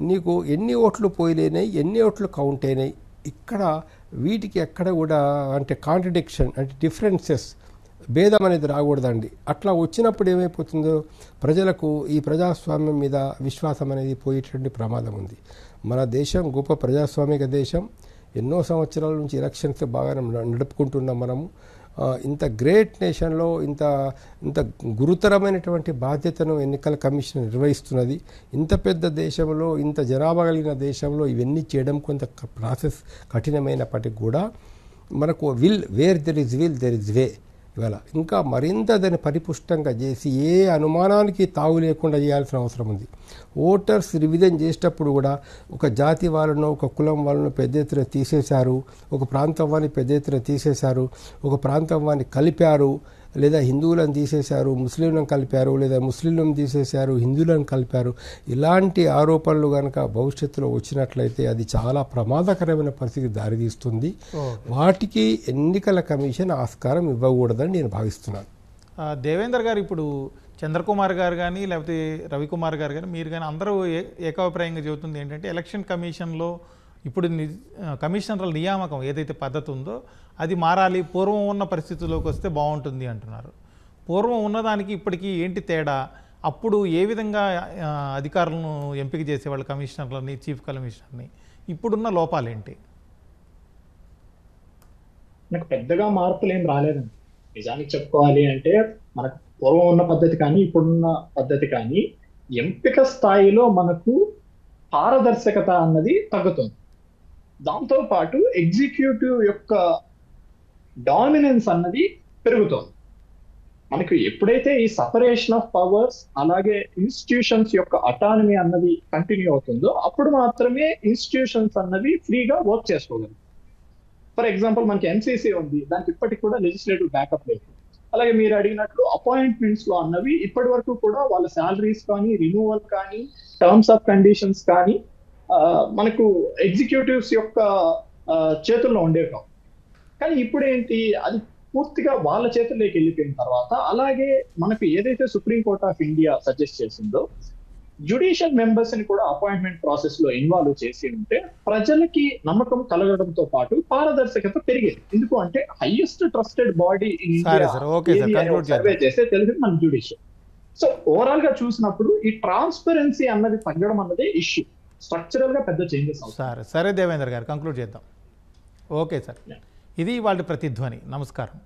నీకు ఎన్ని ఓట్లు పోయినాయి, ఎన్ని ఓట్లు కౌంట్ అయినాయి, ఇక్కడ వీటికి ఎక్కడ కూడా అంటే కాంట్రడిక్షన్, అంటే డిఫరెన్సెస్, భేదం అనేది రాకూడదండి. అట్లా వచ్చినప్పుడు ఏమైపోతుందో ప్రజలకు ఈ ప్రజాస్వామ్యం మీద విశ్వాసం అనేది పోయేటువంటి ప్రమాదం ఉంది. మన దేశం గొప్ప ప్రజాస్వామిక దేశం. ఎన్నో సంవత్సరాల నుంచి ఎలక్షన్స్ బాగా నడుపుకుంటున్నాం మనము. ఇంత గ్రేట్ నేషన్లో ఇంత గురుతరమైనటువంటి బాధ్యతను ఎన్నికల కమిషన్ నిర్వహిస్తున్నది. ఇంత పెద్ద దేశంలో, ఇంత జనాభా కలిగిన దేశంలో ఇవన్నీ చేయడం కొంత ప్రాసెస్ కఠినమైనప్పటికీ కూడా మనకు where there is will there is వే. ఇవాళ ఇంకా మరింత దాన్ని పరిపుష్టంగా చేసి ఏ అనుమానానికి తావు లేకుండా చేయాల్సిన అవసరం ఉంది. ఓటర్స్ రివిజన్ చేసేటప్పుడు కూడా ఒక జాతి వాళ్ళను, ఒక కులం వాళ్ళను పెద్ద ఎత్తున తీసేశారు, ఒక ప్రాంతం వారిని పెద్ద ఎత్తున తీసేశారు, ఒక ప్రాంతం వారిని కలిపారు, లేదా హిందువులను తీసేశారు ముస్లింలను కలిపారు, లేదా ముస్లింలను తీసేశారు హిందువులను కలిపారు. ఇలాంటి ఆరోపణలు కనుక భవిష్యత్తులో వచ్చినట్లయితే అది చాలా ప్రమాదకరమైన పరిస్థితికి దారితీస్తుంది. వాటికి ఎన్నికల కమిషన్ ఆస్కారం ఇవ్వకూడదని నేను భావిస్తున్నాను. దేవేందర్ గారు, ఇప్పుడు చంద్రకుమార్ గారు కానీ లేకపోతే రవికుమార్ గారు కానీ మీరు కానీ అందరూ ఏకాభిప్రాయంగా చెబుతుంది ఏంటంటే ఎలక్షన్ కమిషన్లో ఇప్పుడు కమిషనర్ల నియామకం ఏదైతే పద్ధతి ఉందో అది మారాలి, పూర్వం ఉన్న పరిస్థితుల్లోకి వస్తే బాగుంటుంది అంటున్నారు. పూర్వం ఉన్నదానికి ఇప్పటికీ ఏంటి తేడా? అప్పుడు ఏ విధంగా అధికారులను ఎంపిక చేసేవాళ్ళు, కమిషనర్లని, చీఫ్ కమిషనర్ని, ఇప్పుడున్న లోపాలేంటి? నాకు పెద్దగా మార్పులు ఏం రాలేదండి. నిజానికి చెప్పుకోవాలి అంటే మనకు పూర్వం ఉన్న పద్ధతి కానీ ఇప్పుడున్న పద్ధతి కానీ ఎంపిక స్థాయిలో మనకు పారదర్శకత అన్నది తగ్గుతుంది. దాంతో పాటు ఎగ్జిక్యూటివ్ యొక్క డామినెన్స్ అన్నది పెరుగుతోంది. మనకు ఎప్పుడైతే ఈ సపరేషన్ ఆఫ్ పవర్స్ అలాగే ఇన్స్టిట్యూషన్స్ యొక్క అటానమీ అన్నది కంటిన్యూ అవుతుందో అప్పుడు మాత్రమే ఇన్స్టిట్యూషన్స్ అన్నవి ఫ్రీగా వర్క్ చేసుకోగలరు. ఫర్ ఎగ్జాంపుల్ మనకి ఎన్సీసీ ఉంది, దానికి ఇప్పటికి కూడా లెజిస్లేటివ్ బ్యాకప్ లేదు. అలాగే మీరు అడిగినట్లు అపాయింట్మెంట్స్ లో అన్నవి ఇప్పటి వరకు కూడా వాళ్ళ శాలరీస్ కానీ, రిమూవల్ కానీ, టర్మ్స్ ఆఫ్ కండిషన్స్ కానీ మనకు ఎగ్జిక్యూటివ్స్ యొక్క చేతుల్లో ఉండేవి కావు. కానీ ఇప్పుడు ఏంటి, అది పూర్తిగా వాళ్ళ చేతుల్లోకి వెళ్ళిపోయిన తర్వాత, అలాగే మనకు ఏదైతే supreme court of India suggest చేసిందో జ్యుడిషియల్ మెంబర్స్ ని కూడా అపాయింట్మెంట్ ప్రాసెస్ లో ఇన్వాల్వ్ చేసి ఉంటే ప్రజలకి నమ్మకం కలగడంతో పాటు పారదర్శకత పెరిగేది. ఎందుకు అంటే highest trusted body in India survey చేస్తే తెలిసింది మన జ్యుడిషియల్. సో ఓవరాల్ గా చూసినప్పుడు ఈ ట్రాన్స్పరెన్సీ అన్నది తగ్గడం అన్నదే ఇష్యూ. స్ట్రక్చరల్ గా పెద్ద చేంజెస్ అవుతాయి. సరే దేవేంద్ర గారు కంక్లూడ్ చేద్దాం. ఓకే సార్, ఇది వాళ్ళ ప్రతిధ్వని. నమస్కారం.